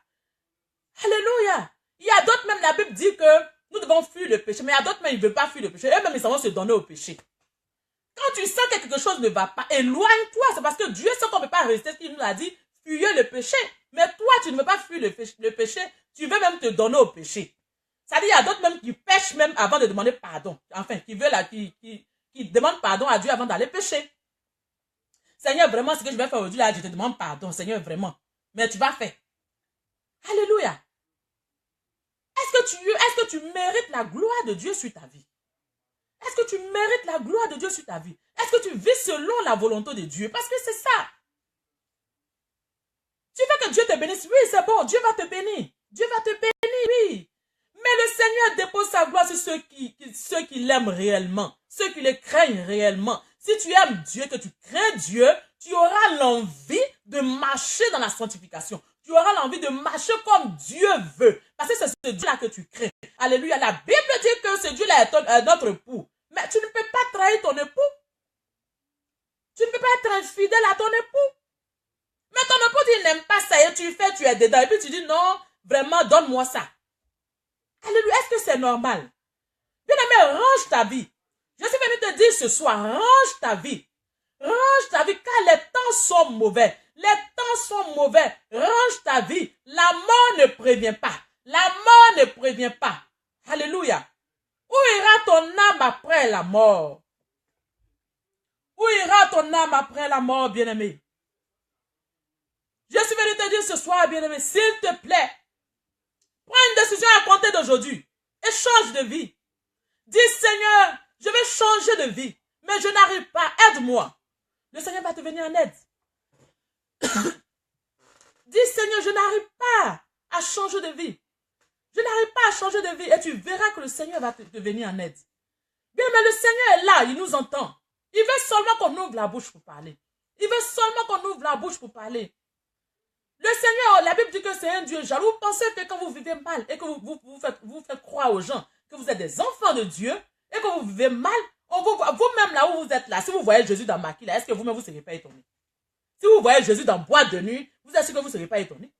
A: Alléluia. Il y a d'autres, même la Bible dit que nous devons fuir le péché. Mais il y a d'autres, même ils ne veulent pas fuir le péché. Eux-mêmes, ils vont se donner au péché. Quand tu sens que quelque chose ne va pas, éloigne-toi. C'est parce que Dieu sait qu'on ne peut pas résister ce qu'il nous a dit, fuyez le péché. Mais toi, tu ne veux pas fuir le péché. Tu veux même te donner au péché. C'est-à-dire, il y a d'autres même qui pêchent même avant de demander pardon. Enfin, qui demandent pardon à Dieu avant d'aller pécher. Seigneur, vraiment, ce que je vais faire aujourd'hui, là, je te demande pardon. Seigneur, vraiment. Mais tu vas faire. Alléluia. Est-ce que tu mérites la gloire de Dieu sur ta vie? Est-ce que tu mérites la gloire de Dieu sur ta vie? Est-ce que tu vis selon la volonté de Dieu? Parce que c'est ça. Tu veux que Dieu te bénisse? Oui, c'est bon. Dieu va te bénir. Dieu va te bénir, oui. ceux qui l'aiment réellement, ceux qui le craignent réellement. Si tu aimes Dieu, que tu crains Dieu, tu auras l'envie de marcher dans la sanctification. Tu auras l'envie de marcher comme Dieu veut. Parce que c'est ce Dieu-là que tu crains. Alléluia. La Bible dit que ce Dieu-là est notre époux. Mais tu ne peux pas trahir ton époux. Tu ne peux pas être infidèle à ton époux. Mais ton époux, il n'aime pas ça. Et tu es dedans. Et puis tu dis, non, vraiment, donne-moi ça. Alléluia. Est-ce que c'est normal? Bien-aimé, range ta vie. Je suis venu te dire ce soir, range ta vie. Range ta vie, car les temps sont mauvais. Les temps sont mauvais. Range ta vie. La mort ne prévient pas. La mort ne prévient pas. Alléluia. Où ira ton âme après la mort? Où ira ton âme après la mort, bien-aimé? Je suis venu te dire ce soir, bien-aimé, s'il te plaît, prends une décision à compter d'aujourd'hui et change de vie. Dis, Seigneur, je vais changer de vie, mais je n'arrive pas, aide-moi. Le Seigneur va te venir en aide. Dis, Seigneur, je n'arrive pas à changer de vie. Je n'arrive pas à changer de vie et tu verras que le Seigneur va te venir en aide. Bien, mais le Seigneur est là, il nous entend. Il veut seulement qu'on ouvre la bouche pour parler. Il veut seulement qu'on ouvre la bouche pour parler. Le Seigneur, la Bible dit que c'est un Dieu jaloux. Vous pensez que quand vous vivez mal et que vous faites croire aux gens que vous êtes des enfants de Dieu et que vous vivez mal, vous-même là où vous êtes là, si vous voyez Jésus dans Maquis, est-ce que vous-même vous ne serez pas étonné? Si vous voyez Jésus dans boîte de nuit, vous êtes sûr que vous ne serez pas étonné?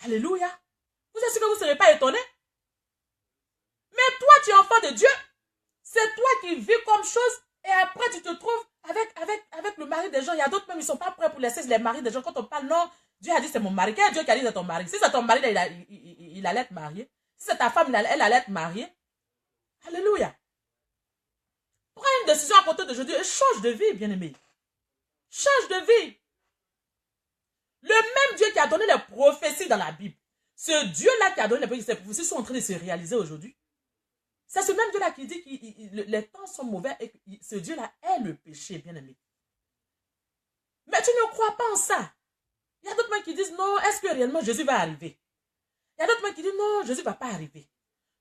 A: Alléluia. Vous êtes sûr que vous ne serez pas étonné? Mais toi, tu es enfant de Dieu. C'est toi qui vis comme chose et après tu te trouves avec le mari des gens. Il y a d'autres même, ils ne sont pas prêts pour laisser les maris des gens. Quand on parle, non, Dieu a dit c'est mon mari. Quel est Dieu qui a dit c'est ton mari? Si c'est ton mari, il allait être marié. Si c'est ta femme, elle allait être mariée. Alléluia. Prends une décision à côté d'aujourd'hui et change de vie, bien-aimé. Change de vie. Le même Dieu qui a donné les prophéties dans la Bible, ce Dieu-là qui a donné les prophéties sont en train de se réaliser aujourd'hui. C'est ce même Dieu-là qui dit que les temps sont mauvais et que ce Dieu-là est le péché, bien-aimé. Mais tu ne crois pas en ça. Il y a d'autres gens qui disent, non, est-ce que réellement Jésus va arriver? Il y a d'autres gens qui disent, non, Jésus ne va pas arriver.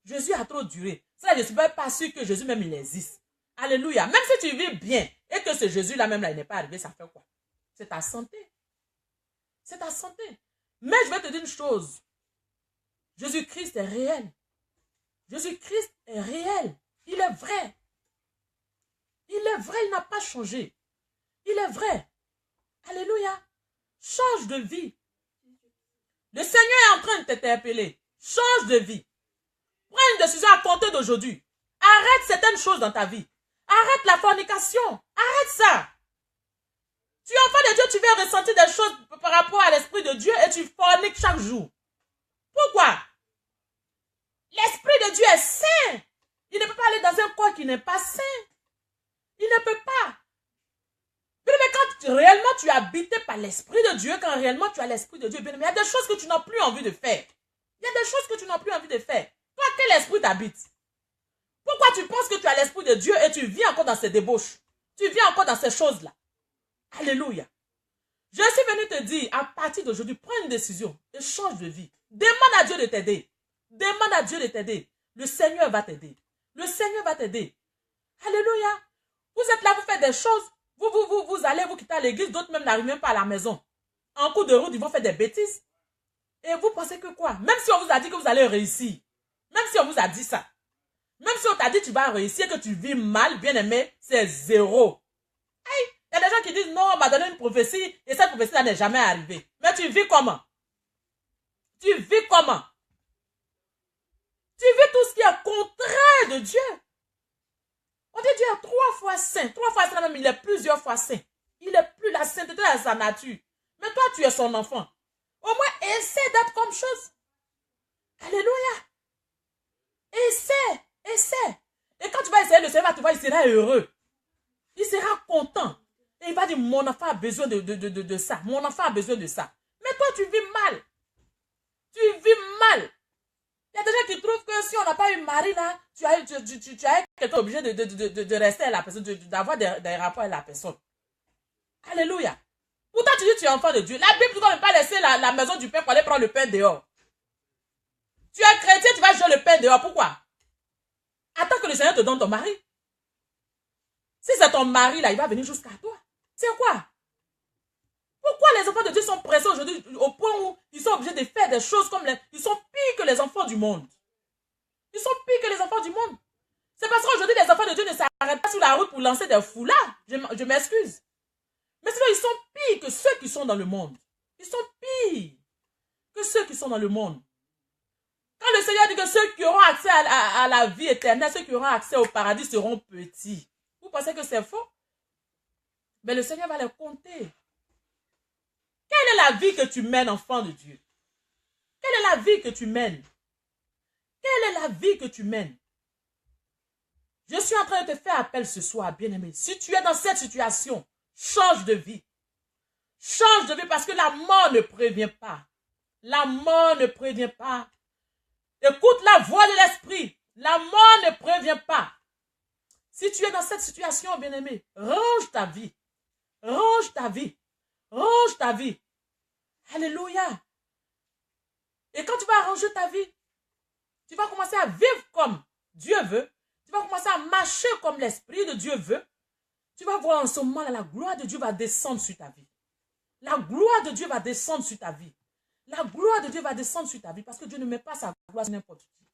A: Jésus a trop duré. Ça, je ne suis pas sûr que Jésus même il existe. Alléluia. Même si tu vis bien et que ce Jésus-là même là, il n'est pas arrivé, ça fait quoi? C'est ta santé. C'est ta santé. Mais je vais te dire une chose. Jésus-Christ est réel. Jésus-Christ est réel. Il est vrai. Il est vrai, il n'a pas changé. Il est vrai. Alléluia. Change de vie. Le Seigneur est en train de t'interpeller. Change de vie. Prends une décision à compter d'aujourd'hui. Arrête certaines choses dans ta vie. Arrête la fornication. Arrête ça. Tu es enfant de Dieu, tu vas ressentir des choses par rapport à l'Esprit de Dieu et tu forniques chaque jour. Pourquoi? L'Esprit de Dieu est saint. Il ne peut pas aller dans un corps qui n'est pas saint. Il ne peut pas. Mais quand réellement tu es habité par l'Esprit de Dieu, quand réellement tu as l'Esprit de Dieu, il y a des choses que tu n'as plus envie de faire. Il y a des choses que tu n'as plus envie de faire. Toi, quel esprit t'habite? Pourquoi tu penses que tu as l'Esprit de Dieu et tu vis encore dans ces débauches? Tu vis encore dans ces choses-là. Alléluia. Je suis venu te dire, à partir d'aujourd'hui, prends une décision et change de vie. Demande à Dieu de t'aider. Demande à Dieu de t'aider. Le Seigneur va t'aider. Le Seigneur va t'aider. Alléluia. Vous êtes là, vous faites des choses. Vous allez vous quitter à l'église. D'autres même n'arrivent même pas à la maison. En cours de route, ils vont faire des bêtises. Et vous pensez que quoi? Même si on vous a dit que vous allez réussir. Même si on vous a dit ça. Même si on t'a dit que tu vas réussir, que tu vis mal, bien aimé, c'est zéro. Hey, il y a des gens qui disent non, on m'a donné une prophétie et cette prophétie n'est jamais arrivée. Mais tu vis comment? Tu vis comment? Tu vis tout ce qui est contraire de Dieu. On dit Dieu est 3 fois saint. 3 fois saint, même il est plusieurs fois saint. Il est plus la sainteté à sa nature. Mais toi, tu es son enfant. Au moins, essaie d'être comme chose. Alléluia. Essaie. Essaie. Et quand tu vas essayer, le Seigneur va te voir, il sera heureux. Il sera content. Et il va dire, mon enfant a besoin de ça. Mon enfant a besoin de ça. Mais toi, tu vis mal. Tu vis mal. Il y a des gens qui trouvent que si on n'a pas eu mari là, tu as été obligé de rester à la personne, d'avoir des rapports avec la personne. Alléluia. Pourtant, tu dis que tu es enfant de Dieu. La Bible ne doit pas laisser la maison du Père pour aller prendre le pain dehors. Tu es chrétien, tu vas jouer le pain dehors. Pourquoi? le Seigneur te donne ton mari. Si c'est ton mari, là, il va venir jusqu'à toi. C'est quoi? Pourquoi les enfants de Dieu sont pressés aujourd'hui au point où ils sont obligés de faire des choses comme ils sont pires que les enfants du monde. Ils sont pires que les enfants du monde. C'est parce qu'aujourd'hui, les enfants de Dieu ne s'arrêtent pas sur la route pour lancer des foulards. Je m'excuse. Mais sinon, ils sont pires que ceux qui sont dans le monde. Ils sont pires que ceux qui sont dans le monde. Quand le Seigneur dit que ceux qui auront accès à la vie éternelle, ceux qui auront accès au paradis seront petits. Vous pensez que c'est faux? Mais le Seigneur va les compter. Quelle est la vie que tu mènes, enfant de Dieu? Quelle est la vie que tu mènes? Quelle est la vie que tu mènes? Je suis en train de te faire appel ce soir, bien-aimé. Si tu es dans cette situation, change de vie. Change de vie parce que la mort ne prévient pas. La mort ne prévient pas. Écoute la voix de l'esprit. La mort ne prévient pas. Si tu es dans cette situation, bien-aimé, range ta vie. Range ta vie. Range ta vie. Alléluia. Et quand tu vas ranger ta vie, tu vas commencer à vivre comme Dieu veut. Tu vas commencer à marcher comme l'Esprit de Dieu veut. Tu vas voir en ce moment-là, la gloire de Dieu va descendre sur ta vie. La gloire de Dieu va descendre sur ta vie. La gloire de Dieu va descendre sur ta vie parce que Dieu ne met pas sa gloire sur n'importe qui.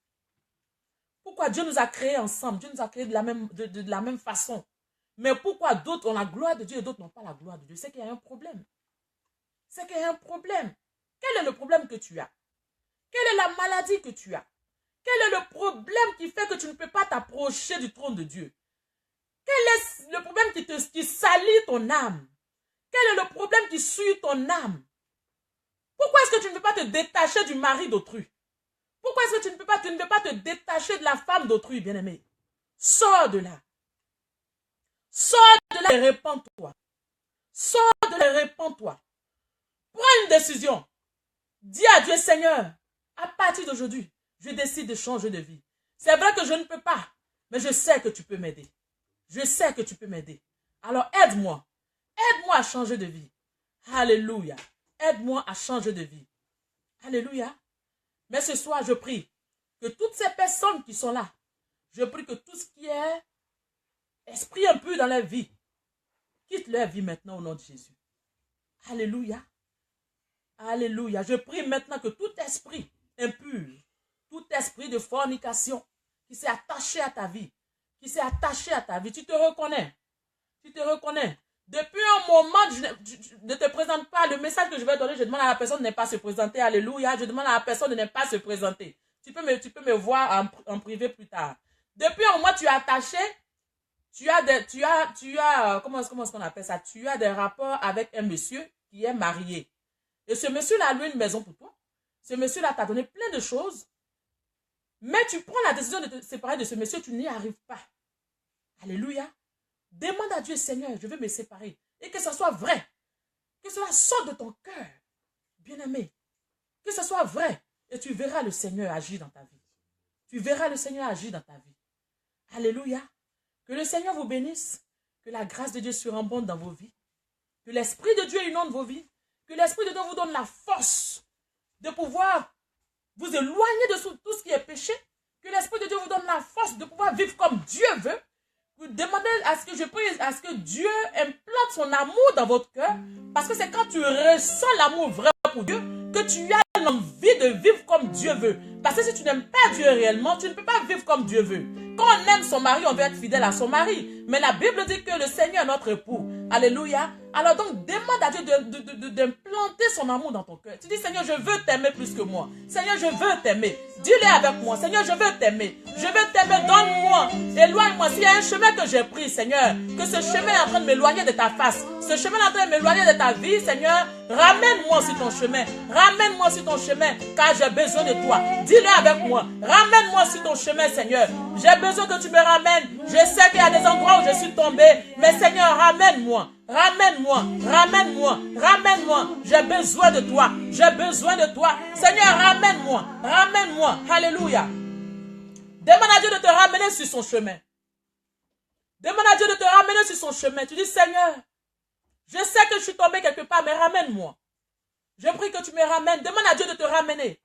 A: Pourquoi Dieu nous a créés ensemble? Dieu nous a créés de la même façon. Mais pourquoi d'autres ont la gloire de Dieu et d'autres n'ont pas la gloire de Dieu? C'est qu'il y a un problème. C'est qu'il y a un problème. Quel est le problème que tu as? Quelle est la maladie que tu as? Quel est le problème qui fait que tu ne peux pas t'approcher du trône de Dieu? Quel est le problème qui salit ton âme? Quel est le problème qui suit ton âme? Pourquoi est-ce que tu ne peux pas te détacher du mari d'autrui? Pourquoi est-ce que tu ne peux pas te détacher de la femme d'autrui, bien-aimé? Sors de là. Sors de là et répands-toi. Sors de là et répands-toi. Prends une décision. Dis à Dieu, Seigneur, à partir d'aujourd'hui, je décide de changer de vie. C'est vrai que je ne peux pas, mais je sais que tu peux m'aider. Je sais que tu peux m'aider. Alors aide-moi. Aide-moi à changer de vie. Alléluia. Aide-moi à changer de vie. Alléluia. Mais ce soir, je prie que toutes ces personnes qui sont là, je prie que tout ce qui est esprit impur dans leur vie, quitte leur vie maintenant au nom de Jésus. Alléluia. Alléluia. Je prie maintenant que tout esprit impur, tout esprit de fornication qui s'est attaché à ta vie, tu te reconnais. Tu te reconnais. Depuis un moment, je ne te présente pas le message que je vais donner. Je demande à la personne de ne pas se présenter. Alléluia. Je demande à la personne de ne pas se présenter. Tu peux me voir en privé plus tard. Depuis un moment, tu es attaché. Comment est-ce qu'on appelle ça? Tu as des rapports avec un monsieur qui est marié. Et ce monsieur-là a loué une maison pour toi. Ce monsieur-là t'a donné plein de choses. Mais tu prends la décision de te séparer de ce monsieur, tu n'y arrives pas. Alléluia. Demande à Dieu, Seigneur, je veux me séparer. Et que ce soit vrai. Que cela sorte de ton cœur. Bien-aimé. Que ce soit vrai. Et tu verras le Seigneur agir dans ta vie. Tu verras le Seigneur agir dans ta vie. Alléluia. Que le Seigneur vous bénisse. Que la grâce de Dieu surabonde dans vos vies. Que l'Esprit de Dieu inonde vos vies. Que l'Esprit de Dieu vous donne la force de pouvoir vous éloigner de tout ce qui est péché. Que l'Esprit de Dieu vous donne la force de pouvoir vivre comme Dieu veut. Vous demandez à ce que Dieu implante son amour dans votre cœur. Parce que c'est quand tu ressens l'amour vrai pour Dieu que tu as l'envie de vivre comme Dieu veut. Parce que si tu n'aimes pas Dieu réellement, tu ne peux pas vivre comme Dieu veut. Quand on aime son mari, on veut être fidèle à son mari. Mais la Bible dit que le Seigneur est notre époux. Alléluia. Alors donc, demande à Dieu d'implanter son amour dans ton cœur. Tu dis, Seigneur, je veux t'aimer plus que moi. Seigneur, je veux t'aimer. Dis-le avec moi. Seigneur, je veux t'aimer. Je veux t'aimer. Donne-moi. Éloigne-moi. S'il y a un chemin que j'ai pris, Seigneur, que ce chemin est en train de m'éloigner de ta face. Ce chemin est en train de m'éloigner de ta vie, Seigneur. Ramène-moi sur ton chemin. Ramène-moi sur ton chemin, car j'ai besoin de toi. Dis-le avec moi. Ramène-moi sur ton chemin, Seigneur. J'ai besoin que tu me ramènes. Je sais qu'il y a des endroits où je suis tombé. Mais Seigneur, ramène-moi. Ramène-moi, ramène-moi, ramène-moi. J'ai besoin de toi. J'ai besoin de toi. Seigneur, ramène-moi, ramène-moi. Alléluia. Demande à Dieu de te ramener sur son chemin. Demande à Dieu de te ramener sur son chemin. Tu dis, Seigneur, je sais que je suis tombé quelque part, mais ramène-moi. Je prie que tu me ramènes. Demande à Dieu de te ramener.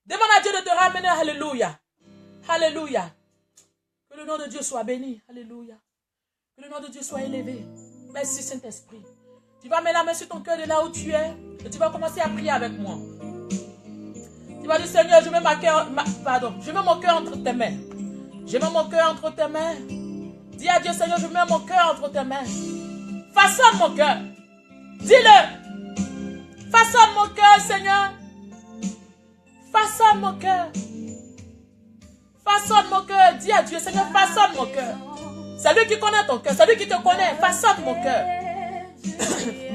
A: Demande à Dieu de te ramener. Alléluia. Alléluia. Que le nom de Dieu soit béni. Alléluia. Que le nom de Dieu soit élevé. Merci Saint-Esprit. Tu vas mettre la main sur ton cœur de là où tu es. Et tu vas commencer à prier avec moi. Tu vas dire, Seigneur, je mets mon cœur entre tes mains. Je mets mon cœur entre tes mains. Dis à Dieu, Seigneur, je mets mon cœur entre tes mains. Façonne mon cœur. Dis-le. Façonne mon cœur, Seigneur. Façonne mon cœur. Façonne mon cœur. Dis à Dieu, Seigneur, façonne mon cœur. C'est lui qui connaît ton cœur. C'est lui qui te connaît. Façonne mon cœur.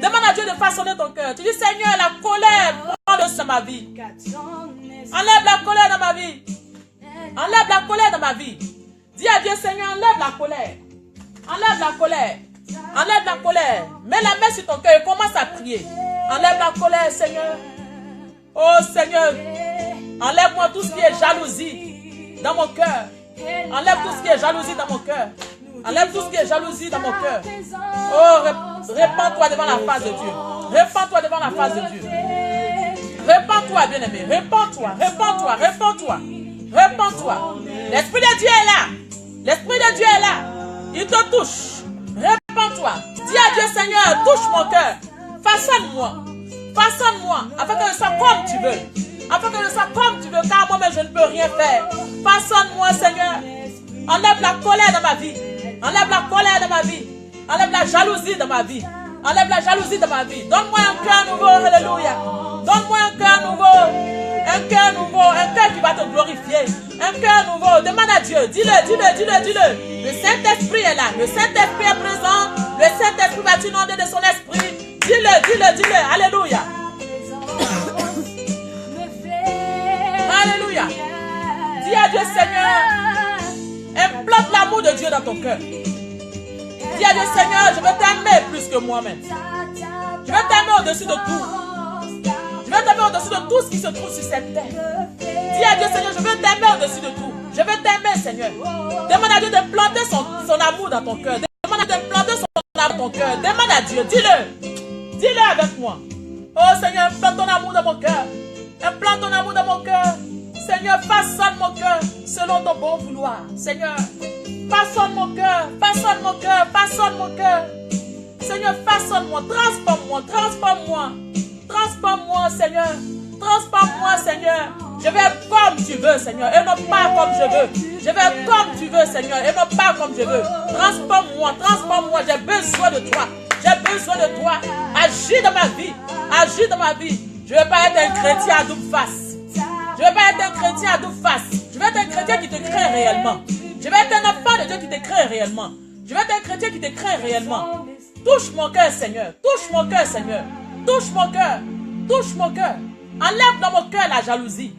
A: Demande à Dieu de façonner ton cœur. Tu dis, Seigneur, la colère prend le sur ma vie. Enlève la colère dans ma vie. Enlève la colère dans ma vie. Dis à Dieu, Seigneur, enlève la colère. Enlève la colère. Enlève la colère. Mets la main sur ton cœur et commence à prier. Enlève la colère, Seigneur. Oh Seigneur, enlève-moi tout ce qui est jalousie dans mon cœur. Enlève tout ce qui est jalousie dans mon cœur. Enlève tout ce qui est jalousie dans mon cœur. Oh, répands-toi devant la face de Dieu. Répands-toi devant la face de Dieu. Répands-toi, bien-aimé. Répands-toi, répands-toi, répands-toi. Répands-toi. L'Esprit de Dieu est là. L'Esprit de Dieu est là. Il te touche. Répands-toi. Dis à Dieu, Seigneur, touche mon cœur. Façonne-moi. Façonne-moi. Afin que je sois comme tu veux. Afin que je sois comme tu veux. Car moi-même, je ne peux rien faire. Façonne-moi, Seigneur. Enlève la colère dans ma vie. Enlève la colère dans ma vie. Enlève la jalousie dans ma vie. Enlève la jalousie dans ma vie. Donne-moi un cœur nouveau. Alléluia. Donne-moi un cœur nouveau. Un cœur nouveau. Un cœur qui va te glorifier. Un cœur nouveau. Demande à Dieu. Dis-le, dis-le, dis-le, dis-le. Le Saint-Esprit est là. Le Saint-Esprit est présent. Le Saint-Esprit va t'inonder de son esprit. Dis-le, dis-le, dis-le. Alléluia. Alléluia. Dis à Dieu, Seigneur, implante l'amour de Dieu dans ton cœur. Dis à Dieu, Seigneur, je veux t'aimer plus que moi-même. Je veux t'aimer au-dessus de tout. Je veux t'aimer au-dessus de tout ce qui se trouve sur cette terre. Dis à Dieu, Seigneur, je veux t'aimer au-dessus de tout. Je veux t'aimer, Seigneur. Demande à Dieu de planter son amour dans ton cœur. Demande à Dieu de planter son amour dans ton cœur. Demande à Dieu, dis-le. Dis-le avec moi. Oh Seigneur, implante ton amour dans mon cœur. Implante ton amour dans mon cœur. Seigneur, façonne mon cœur selon ton bon vouloir. Seigneur, façonne mon cœur, façonne mon cœur, façonne mon cœur. Seigneur, façonne-moi, transforme-moi, transforme-moi. Transforme-moi, Seigneur. Transforme-moi, Seigneur. Je vais être comme tu veux, Seigneur, et non pas comme je veux. Je vais être comme tu veux, Seigneur, et non pas comme je veux. Transforme-moi, transforme-moi. J'ai besoin de toi. J'ai besoin de toi. Agis dans ma vie. Agis dans ma vie. Je ne veux pas être un chrétien à double face. Je ne veux pas être un chrétien à double face. Je veux être un chrétien qui te craint réellement. Je veux être un enfant de Dieu qui te craint réellement. Je veux être un chrétien qui te craint réellement. Touche mon cœur, Seigneur. Touche mon cœur, Seigneur. Touche mon cœur. Touche mon cœur. Enlève dans mon cœur la jalousie.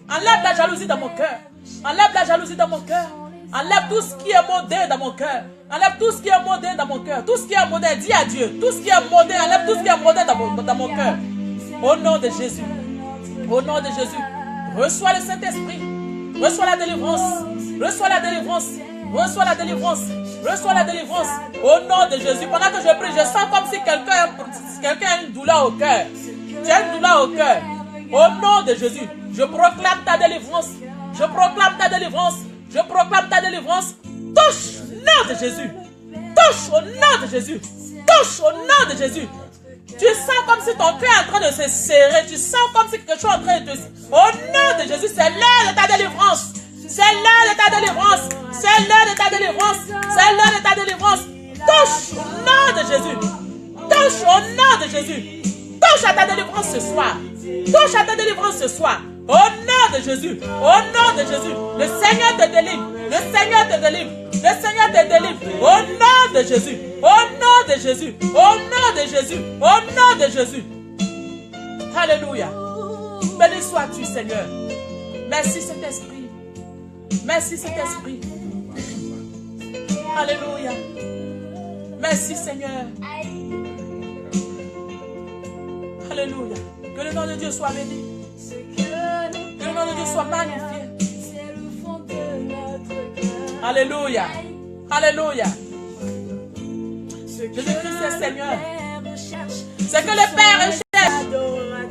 A: Enlève la jalousie dans mon cœur. Enlève la jalousie dans mon cœur. Enlève tout ce qui est maudé dans mon cœur. Enlève tout ce qui est maudé dans mon cœur. Tout ce qui est maudé, dis à Dieu. Tout ce qui est maudé, enlève tout ce qui est maudé dans mon cœur. Au nom de Jésus. Au nom de Jésus. Reçois le Saint-Esprit. Reçois la délivrance. Reçois la délivrance. Reçois la délivrance. Reçois la délivrance. Au nom de Jésus. Pendant que je prie, je sens comme si quelqu'un a une douleur au cœur. Tu as une douleur au cœur. Au nom de Jésus. Je proclame ta délivrance. Je proclame ta délivrance. Je proclame ta délivrance. Touche au nom de Jésus. Touche au nom de Jésus. Touche au nom de Jésus. Tu sens comme si ton cœur est en train de se serrer. Tu sens comme si quelque chose est en train de te... Au nom de Jésus, c'est l'heure de ta délivrance. C'est l'heure de ta délivrance. C'est l'heure de ta délivrance. C'est l'heure de ta délivrance. Touche au nom de Jésus. Touche au nom de Jésus. Touche à ta délivrance ce soir. Touche à ta délivrance ce soir. Au nom de Jésus. Au nom de Jésus. Le Seigneur te délivre. Le Seigneur te délivre. Le Seigneur te délivre. Au nom de Jésus. Au nom de Jésus. Au nom de Jésus. Au nom de Jésus. Alléluia. Béni sois-tu, Seigneur. Merci, Saint-Esprit. Merci, Saint-Esprit. Alléluia. Merci, Seigneur. Alléluia. Que le nom de Dieu soit béni. Que le nom de Dieu soit magnifié. Alléluia. Alléluia. Jésus-Christ est Seigneur. C'est que le Père recherche.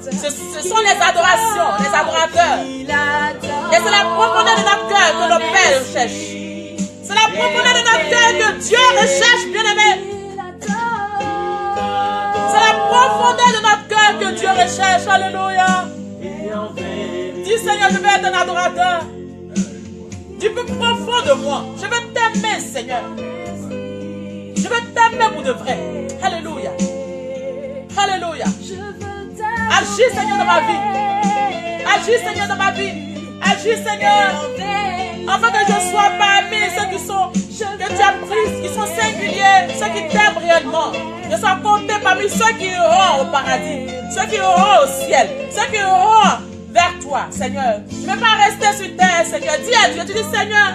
A: Ce sont les adorations, les adorateurs. Et c'est la profondeur de notre cœur que le Père recherche. C'est la profondeur de notre cœur que Dieu recherche, bien-aimé. C'est la profondeur de notre cœur que Dieu recherche. Alléluia. Dis Seigneur, je vais être un adorateur. Du plus profond de moi. Je vais t'aimer, Seigneur. Je vais t'aimer pour de vrai. Alléluia. Alléluia. Agis, Seigneur, dans ma vie. Agis, Seigneur, dans ma vie. Agis, Seigneur. Afin que je sois parmi ceux que tu as pris, qui sont singuliers, ceux qui t'aiment réellement. Je sois compté parmi ceux qui iront au paradis, ceux qui iront au ciel, ceux qui iront vers toi, Seigneur. Je ne veux pas rester sur terre, Seigneur. Dis à Dieu, tu dis, Seigneur,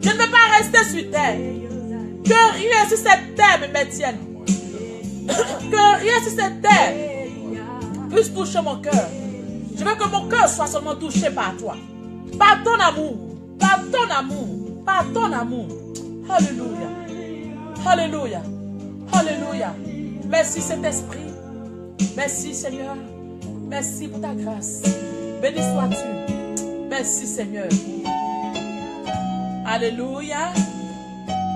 A: je ne veux pas rester sur terre. Que rien sur cette terre me maintienne. Que rien sur cette terre puisse toucher mon cœur. Je veux que mon cœur soit seulement touché par toi. Par ton amour. Par ton amour. Par ton amour. Alléluia. Alléluia. Alléluia. Merci Saint-Esprit. Merci Seigneur. Merci pour ta grâce. Béni sois-tu. Merci Seigneur. Alléluia.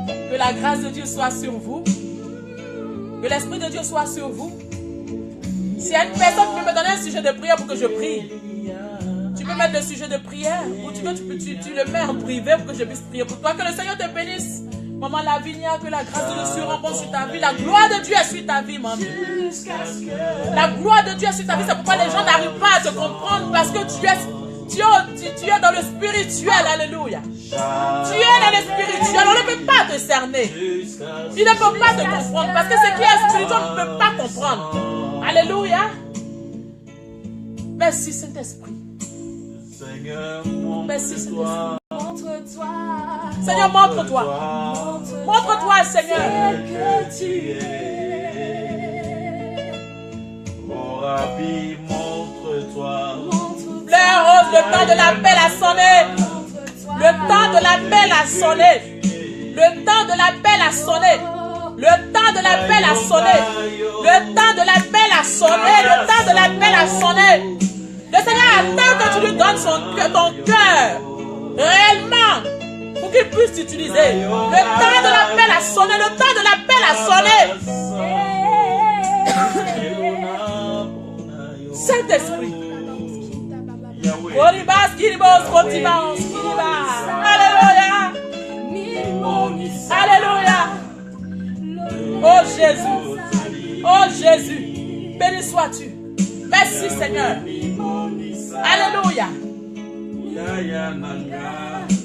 A: Que la grâce de Dieu soit sur vous. Que l'Esprit de Dieu soit sur vous. S'il y a une personne qui peut me donner un sujet de prière pour que je prie, tu peux mettre le sujet de prière ou tu le mets en privé pour que je puisse prier pour toi. Que le Seigneur te bénisse. Maman Lavinia, que la grâce de Dieu surabonde sur ta vie. La gloire de Dieu est sur ta vie, maman. La gloire de Dieu est sur ta vie. C'est pourquoi les gens n'arrivent pas à te comprendre parce que tu es dans le spirituel. Alléluia. Tu es dans le spirituel. On ne peut pas te cerner. Il ne peut pas te comprendre parce que ce qui est spirituel, on ne peut pas comprendre. Alléluia. Merci Saint-Esprit. Merci Saint-Esprit. Seigneur, montre-toi. Montre-toi, Seigneur. Fleur rose, le temps de l'appel a sonné. Le temps de l'appel a sonné. Le temps de l'appel a sonné. Le temps de l'appel a sonné. Le temps de l'appel a sonné. Le temps de l'appel a sonné. Le Seigneur attend que tu lui donnes ton cœur. Réellement. Pour qu'il puisse t'utiliser. Le temps de l'appel a sonné. Le temps de l'appel a sonné. Saint-Esprit. Alléluia. Alléluia. Oh Jésus. Oh Jésus. Béni sois-tu. Merci Seigneur. Alléluia.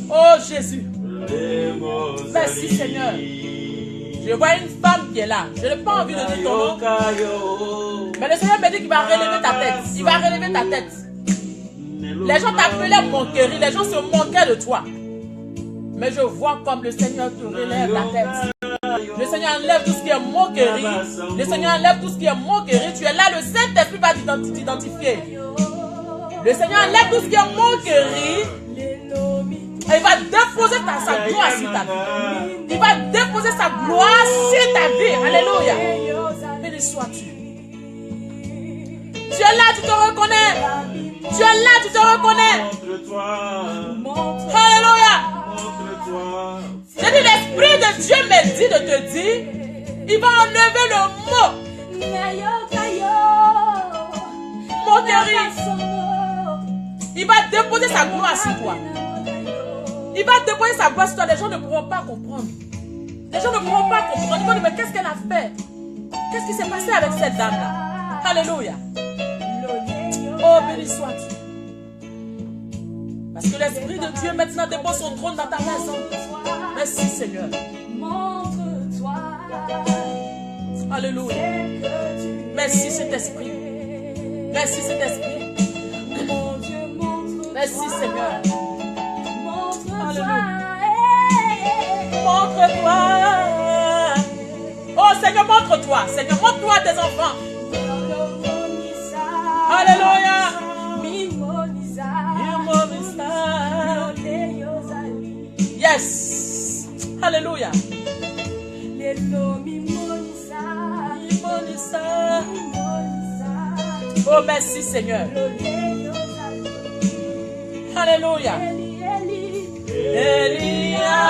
A: Oh Jésus. Merci Seigneur. Je vois une femme qui est là. Je n'ai pas envie de dire ton nom. Mais le Seigneur me dit qu'il va relever ta tête. Il va relever ta tête. Les gens t'appelaient moquerie. Les gens se moquaient de toi. Mais je vois comme le Seigneur te relève la tête. Le Seigneur enlève tout ce qui est moquerie. Le Seigneur enlève tout ce qui est moquerie. Tu es là, le Saint-Esprit va t'identifier. Le Seigneur enlève tout ce qui est moquerie. Et il va déposer sa gloire sur ta vie. Il va déposer sa gloire sur ta vie. Alléluia. Béni sois-tu. Tu es là, tu te reconnais. Tu es là, tu te reconnais. Alléluia. J'ai dit, l'Esprit de Dieu me dit de te dire, il va enlever le mot. Moquerie. Il va déposer sa gloire sur toi. Il va déposer sa gloire sur toi. Les gens ne pourront pas comprendre. Les gens ne pourront pas comprendre. Ils vont dire, mais qu'est-ce qu'elle a fait? Qu'est-ce qui s'est passé avec cette dame-là? Alléluia. Oh, béni sois-tu. Parce que l'Esprit de Dieu maintenant dépose son trône dans ta maison. Merci Seigneur. Alléluia. Merci Saint-Esprit. Merci Saint-Esprit. Merci Seigneur. Alléluia. Montre-toi. Oh Seigneur, montre-toi. Seigneur, montre-toi à tes enfants. Alléluia. Yes. Alléluia. Oh, merci Seigneur. Alléluia. Elia.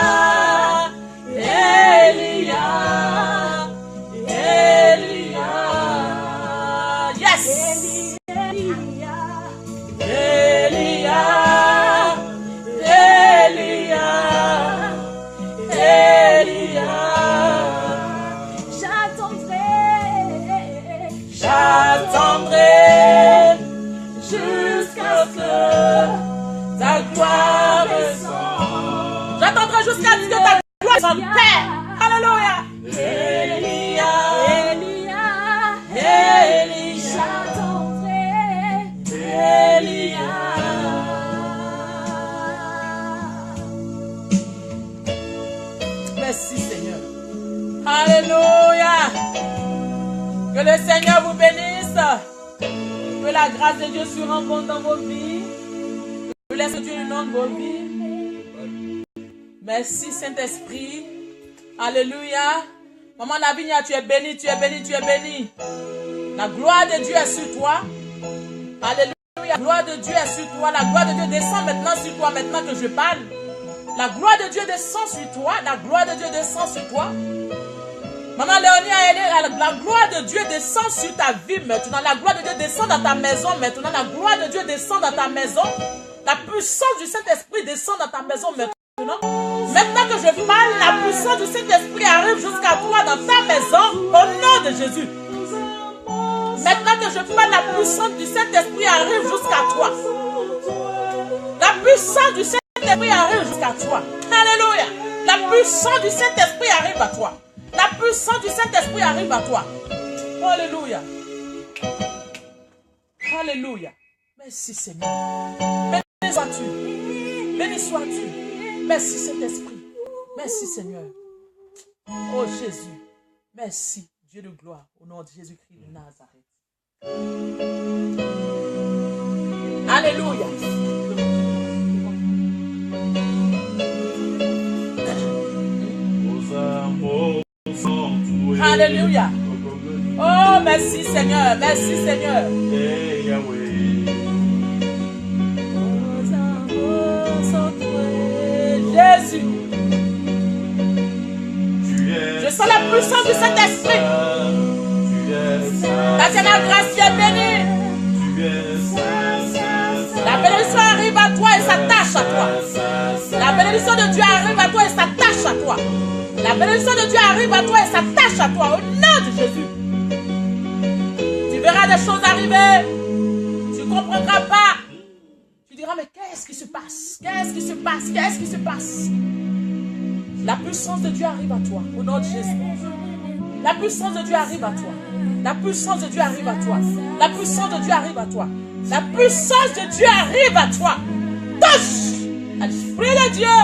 A: Merci Seigneur. Alléluia. Que le Seigneur vous bénisse. Que la grâce de Dieu se rencontre dans vos vies. Que laisse Dieu inonde vos vies. Merci Saint-Esprit. Alléluia. Maman Lavinia, tu es bénie, tu es bénie, tu es bénie. La gloire de Dieu est sur toi. Alléluia. La gloire de Dieu est sur toi. La gloire de Dieu descend maintenant sur toi, maintenant que je parle. La gloire de Dieu descend sur toi. La gloire de Dieu descend sur toi. Maman Léonie, la gloire de Dieu descend sur ta vie maintenant. La gloire de Dieu descend dans ta maison maintenant. La gloire de Dieu descend dans ta maison. La puissance du Saint-Esprit descend dans ta maison maintenant. Maintenant que je parle, la puissance du Saint-Esprit arrive jusqu'à toi dans ta maison au nom de Jésus. Maintenant que je parle, la puissance du Saint-Esprit arrive jusqu'à toi. La puissance du Saint-Esprit arrive jusqu'à toi. Alléluia. La puissance du Saint-Esprit arrive à toi. La puissance du Saint-Esprit arrive à toi. Alléluia. Alléluia. Merci Seigneur. Béni sois-tu. Béni sois-tu. Merci Saint-Esprit. Merci Seigneur. Oh Jésus. Merci Dieu de gloire. Au nom de Jésus-Christ de Nazareth. Alléluia. Alléluia. Oh, merci Seigneur. Merci Seigneur. Jésus. Je sens la puissance du Saint-Esprit. Tatiana Grâce, tu es bénie. La bénédiction arrive à toi et s'attache à toi. La bénédiction de Dieu arrive à toi et s'attache à toi. La bénédiction de Dieu arrive à toi et s'attache à toi. Au nom de Jésus. Tu verras des choses arriver. Tu ne comprendras pas. Tu diras, mais qu'est-ce qui se passe? Qu'est-ce qui se passe? Qu'est-ce qui se passe? La puissance de Dieu arrive à toi. Au nom de Jésus. La puissance de Dieu arrive à toi. La puissance de Dieu arrive à toi. La puissance de Dieu arrive à toi. La puissance de Dieu arrive à toi. Touche à l'Esprit de Dieu.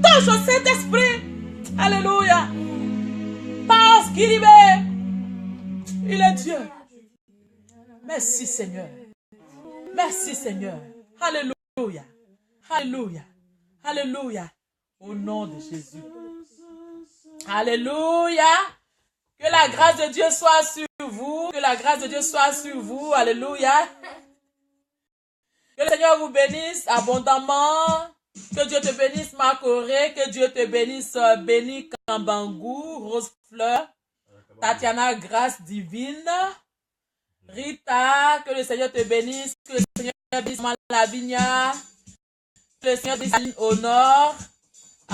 A: Touche au Saint-Esprit. Alléluia. Parce qu'il est. Il est Dieu. Merci Seigneur. Merci Seigneur. Alléluia. Alléluia. Alléluia. Au nom de Jésus. Alléluia. Que la grâce de Dieu soit sur vous. Que la grâce de Dieu soit sur vous. Alléluia. Que le Seigneur vous bénisse abondamment. Que Dieu te bénisse, Macoré. Que Dieu te bénisse, Béni Kambangou, Rose Fleur, Tatiana Grâce Divine, Rita. Que le Seigneur te bénisse. Que le Seigneur bénisse Malavinia. Que le Seigneur bénisse Honor.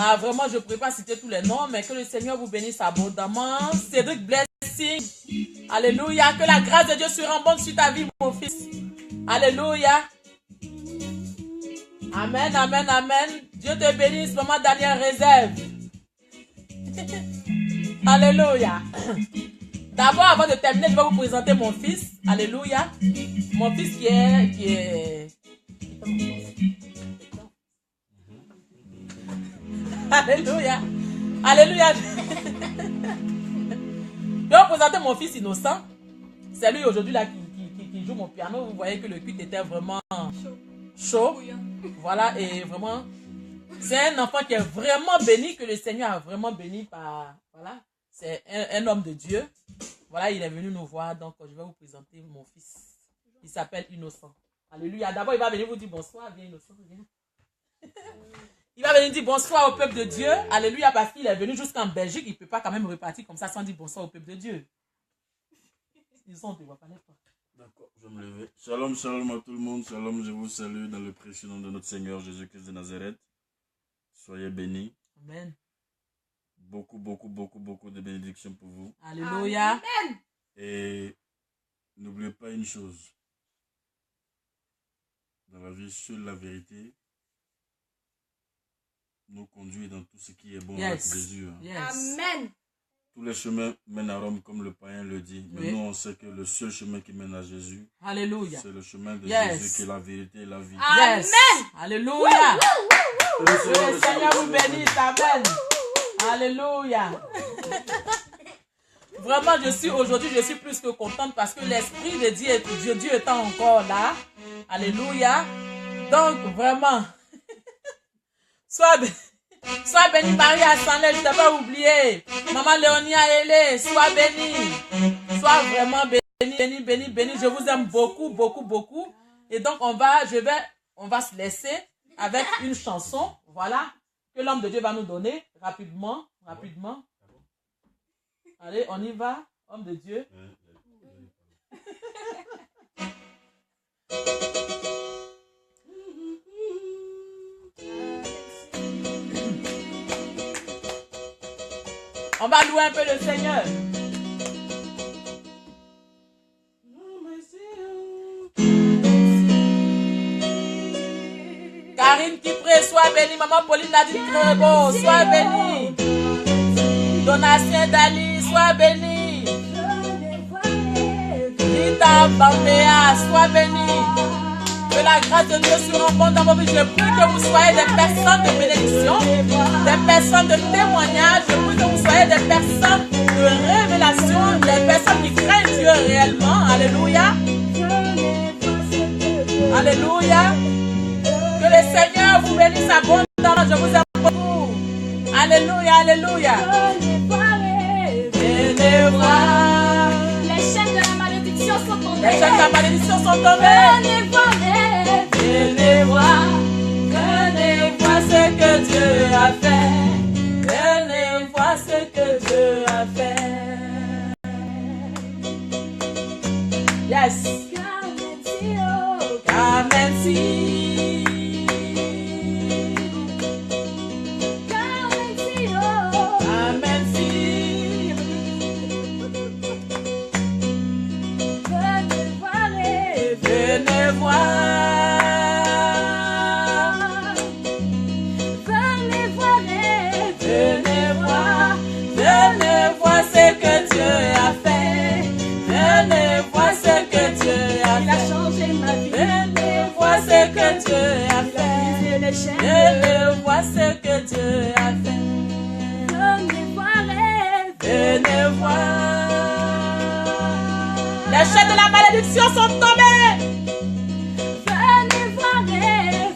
A: Ah, vraiment, je ne pourrais pas citer tous les noms, mais que le Seigneur vous bénisse abondamment. Cédric Blessing. Alléluia. Que la grâce de Dieu se remporte sur ta vie, mon fils. Alléluia. Amen, amen, amen. Dieu te bénisse, maman Daniel Réserve. Alléluia. D'abord, avant de terminer, je vais vous présenter mon fils. Alléluia. Mon fils qui est... Alléluia. Alléluia. Je vais vous présenter mon fils innocent. C'est lui aujourd'hui là qui joue mon piano. Vous voyez que le culte était vraiment chaud. Voilà, et vraiment, c'est un enfant qui est vraiment béni, que le Seigneur a vraiment béni par... Voilà, c'est un homme de Dieu. Voilà, il est venu nous voir, donc je vais vous présenter mon fils. Il s'appelle Innocent. Alléluia. D'abord, il va venir vous dire bonsoir. Viens, Innocent, viens. Il va venir dire bonsoir au peuple de Dieu. Alléluia, parce qu'il est venu jusqu'en Belgique. Il ne peut pas quand même repartir comme ça sans dire bonsoir au peuple de Dieu. Innocent, on ne te voit pas, n'est-ce pas?
C: D'accord, je vais me lever. Shalom, shalom à tout le monde. Shalom, je vous salue dans le précieux nom de notre Seigneur Jésus-Christ de Nazareth. Soyez bénis.
A: Amen.
C: Beaucoup de bénédictions pour vous.
A: Alléluia.
B: Amen.
C: Et n'oubliez pas une chose. Dans la vie, seule la vérité nous conduit dans tout ce qui est bon avec Jésus.
A: Yes.
B: Amen.
C: Tous les chemins mènent à Rome, comme le païen le dit. Mais nous, on sait que le seul chemin qui mène à Jésus,
A: Alléluia.
C: c'est le chemin de Jésus qui est la vérité et la vie.
A: Yes.
B: Amen.
A: Alléluia.
C: Que le
A: Que le Seigneur vous bénisse. Amen. Alléluia. Vraiment, aujourd'hui, je suis plus que contente parce que l'Esprit de Dieu est encore là. Alléluia. Donc, vraiment, sois bénie Marie Assanlé, je ne t'ai pas oublié. Maman Léonia Hélé, sois bénie. Sois vraiment bénie. Je vous aime beaucoup, beaucoup, beaucoup. Et donc, on va se laisser avec une chanson, voilà, que l'homme de Dieu va nous donner rapidement. Allez, on y va, homme de Dieu. On va louer un peu le Seigneur. Karine qui prie, sois bénie. Maman Pauline l'a dit très beau, sois bénie. Donatien Dali, sois bénie. Rita Bambéa, sois bénie. Que la grâce de Dieu surabonde dans vos vies. Je prie que vous soyez des personnes de bénédiction, des personnes de témoignage. Je prie que vous soyez des personnes de révélation, des personnes qui craignent Dieu réellement. Alléluia. Alléluia. Que le Seigneur vous bénisse abondamment. Je vous aime beaucoup. Alléluia, alléluia. Venez voir.
B: Les chaînes de la malédiction sont tombées.
A: Les chaînes de la malédiction sont tombées. Venez voir. Venez voir ce que Dieu a fait. Venez voir ce que Dieu a fait. Yes. Carmenci. Venez voir ce que Dieu a fait. Venez voir. Les chaînes de la malédiction sont tombées.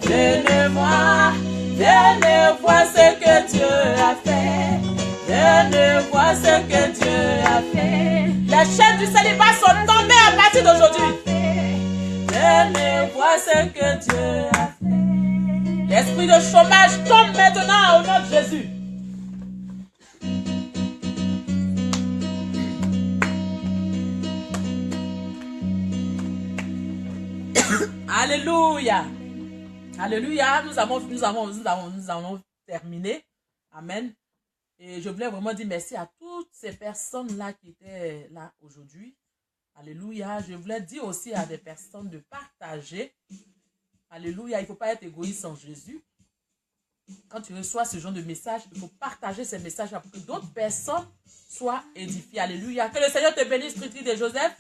A: Venez voir. Venez voir ce que Dieu a fait. Venez voir ce que Dieu a fait. Les chaînes du célibat sont tombées à partir d'aujourd'hui. Venez voir ce que Dieu a fait. L'esprit de chômage tombe maintenant au nom de Jésus. Alléluia. Alléluia. Nous allons terminer. Amen. Et je voulais vraiment dire merci à toutes ces personnes-là qui étaient là aujourd'hui. Alléluia. Je voulais dire aussi à des personnes de partager. Alléluia, il ne faut pas être égoïste en Jésus. Quand tu reçois ce genre de message, il faut partager ces messages pour que d'autres personnes soient édifiées. Alléluia. Que le Seigneur te bénisse, Tritri de Joseph.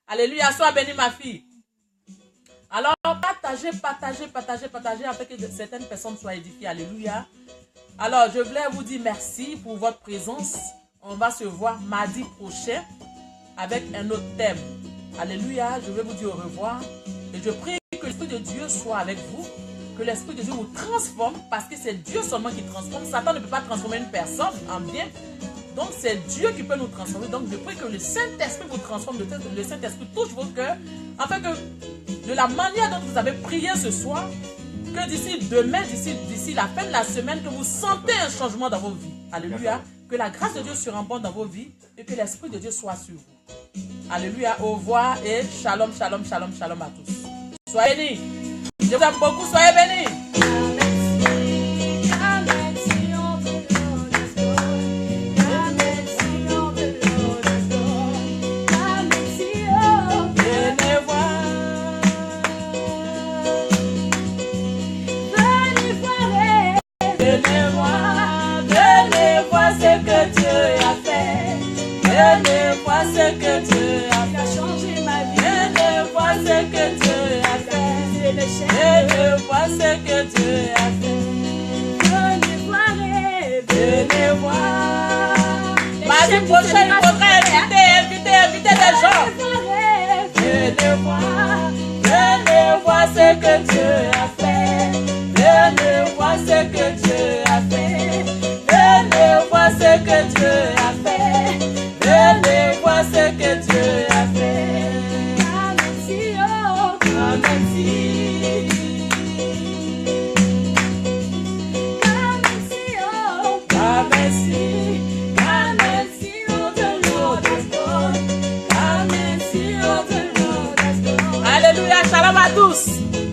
A: Alléluia, sois bénie ma fille. Alors, partagez afin que certaines personnes soient édifiées. Alléluia. Alors, je voulais vous dire merci pour votre présence. On va se voir mardi prochain avec un autre thème. Alléluia, je vais vous dire au revoir. Et je prie que l'Esprit de Dieu soit avec vous, que l'Esprit de Dieu vous transforme, parce que c'est Dieu seulement qui transforme. Satan ne peut pas transformer une personne en bien. Donc c'est Dieu qui peut nous transformer. Donc je prie que le Saint-Esprit vous transforme, le Saint-Esprit touche vos cœurs, afin que de la manière dont vous avez prié ce soir, que d'ici demain, d'ici la fin de la semaine, que vous sentez un changement dans vos vies. Alléluia. Que la grâce de Dieu surabonde dans vos vies et que l'Esprit de Dieu soit sur vous. Alléluia, au revoir et shalom, shalom, shalom, shalom à tous. Soyez bénis. Je vous aime beaucoup, soyez bénis. Venez voir ce que Dieu a fait. Il a changé ma vie. Venez voir ce que Dieu a fait. Venez voir ce que Dieu a fait. Venez voir. puissance.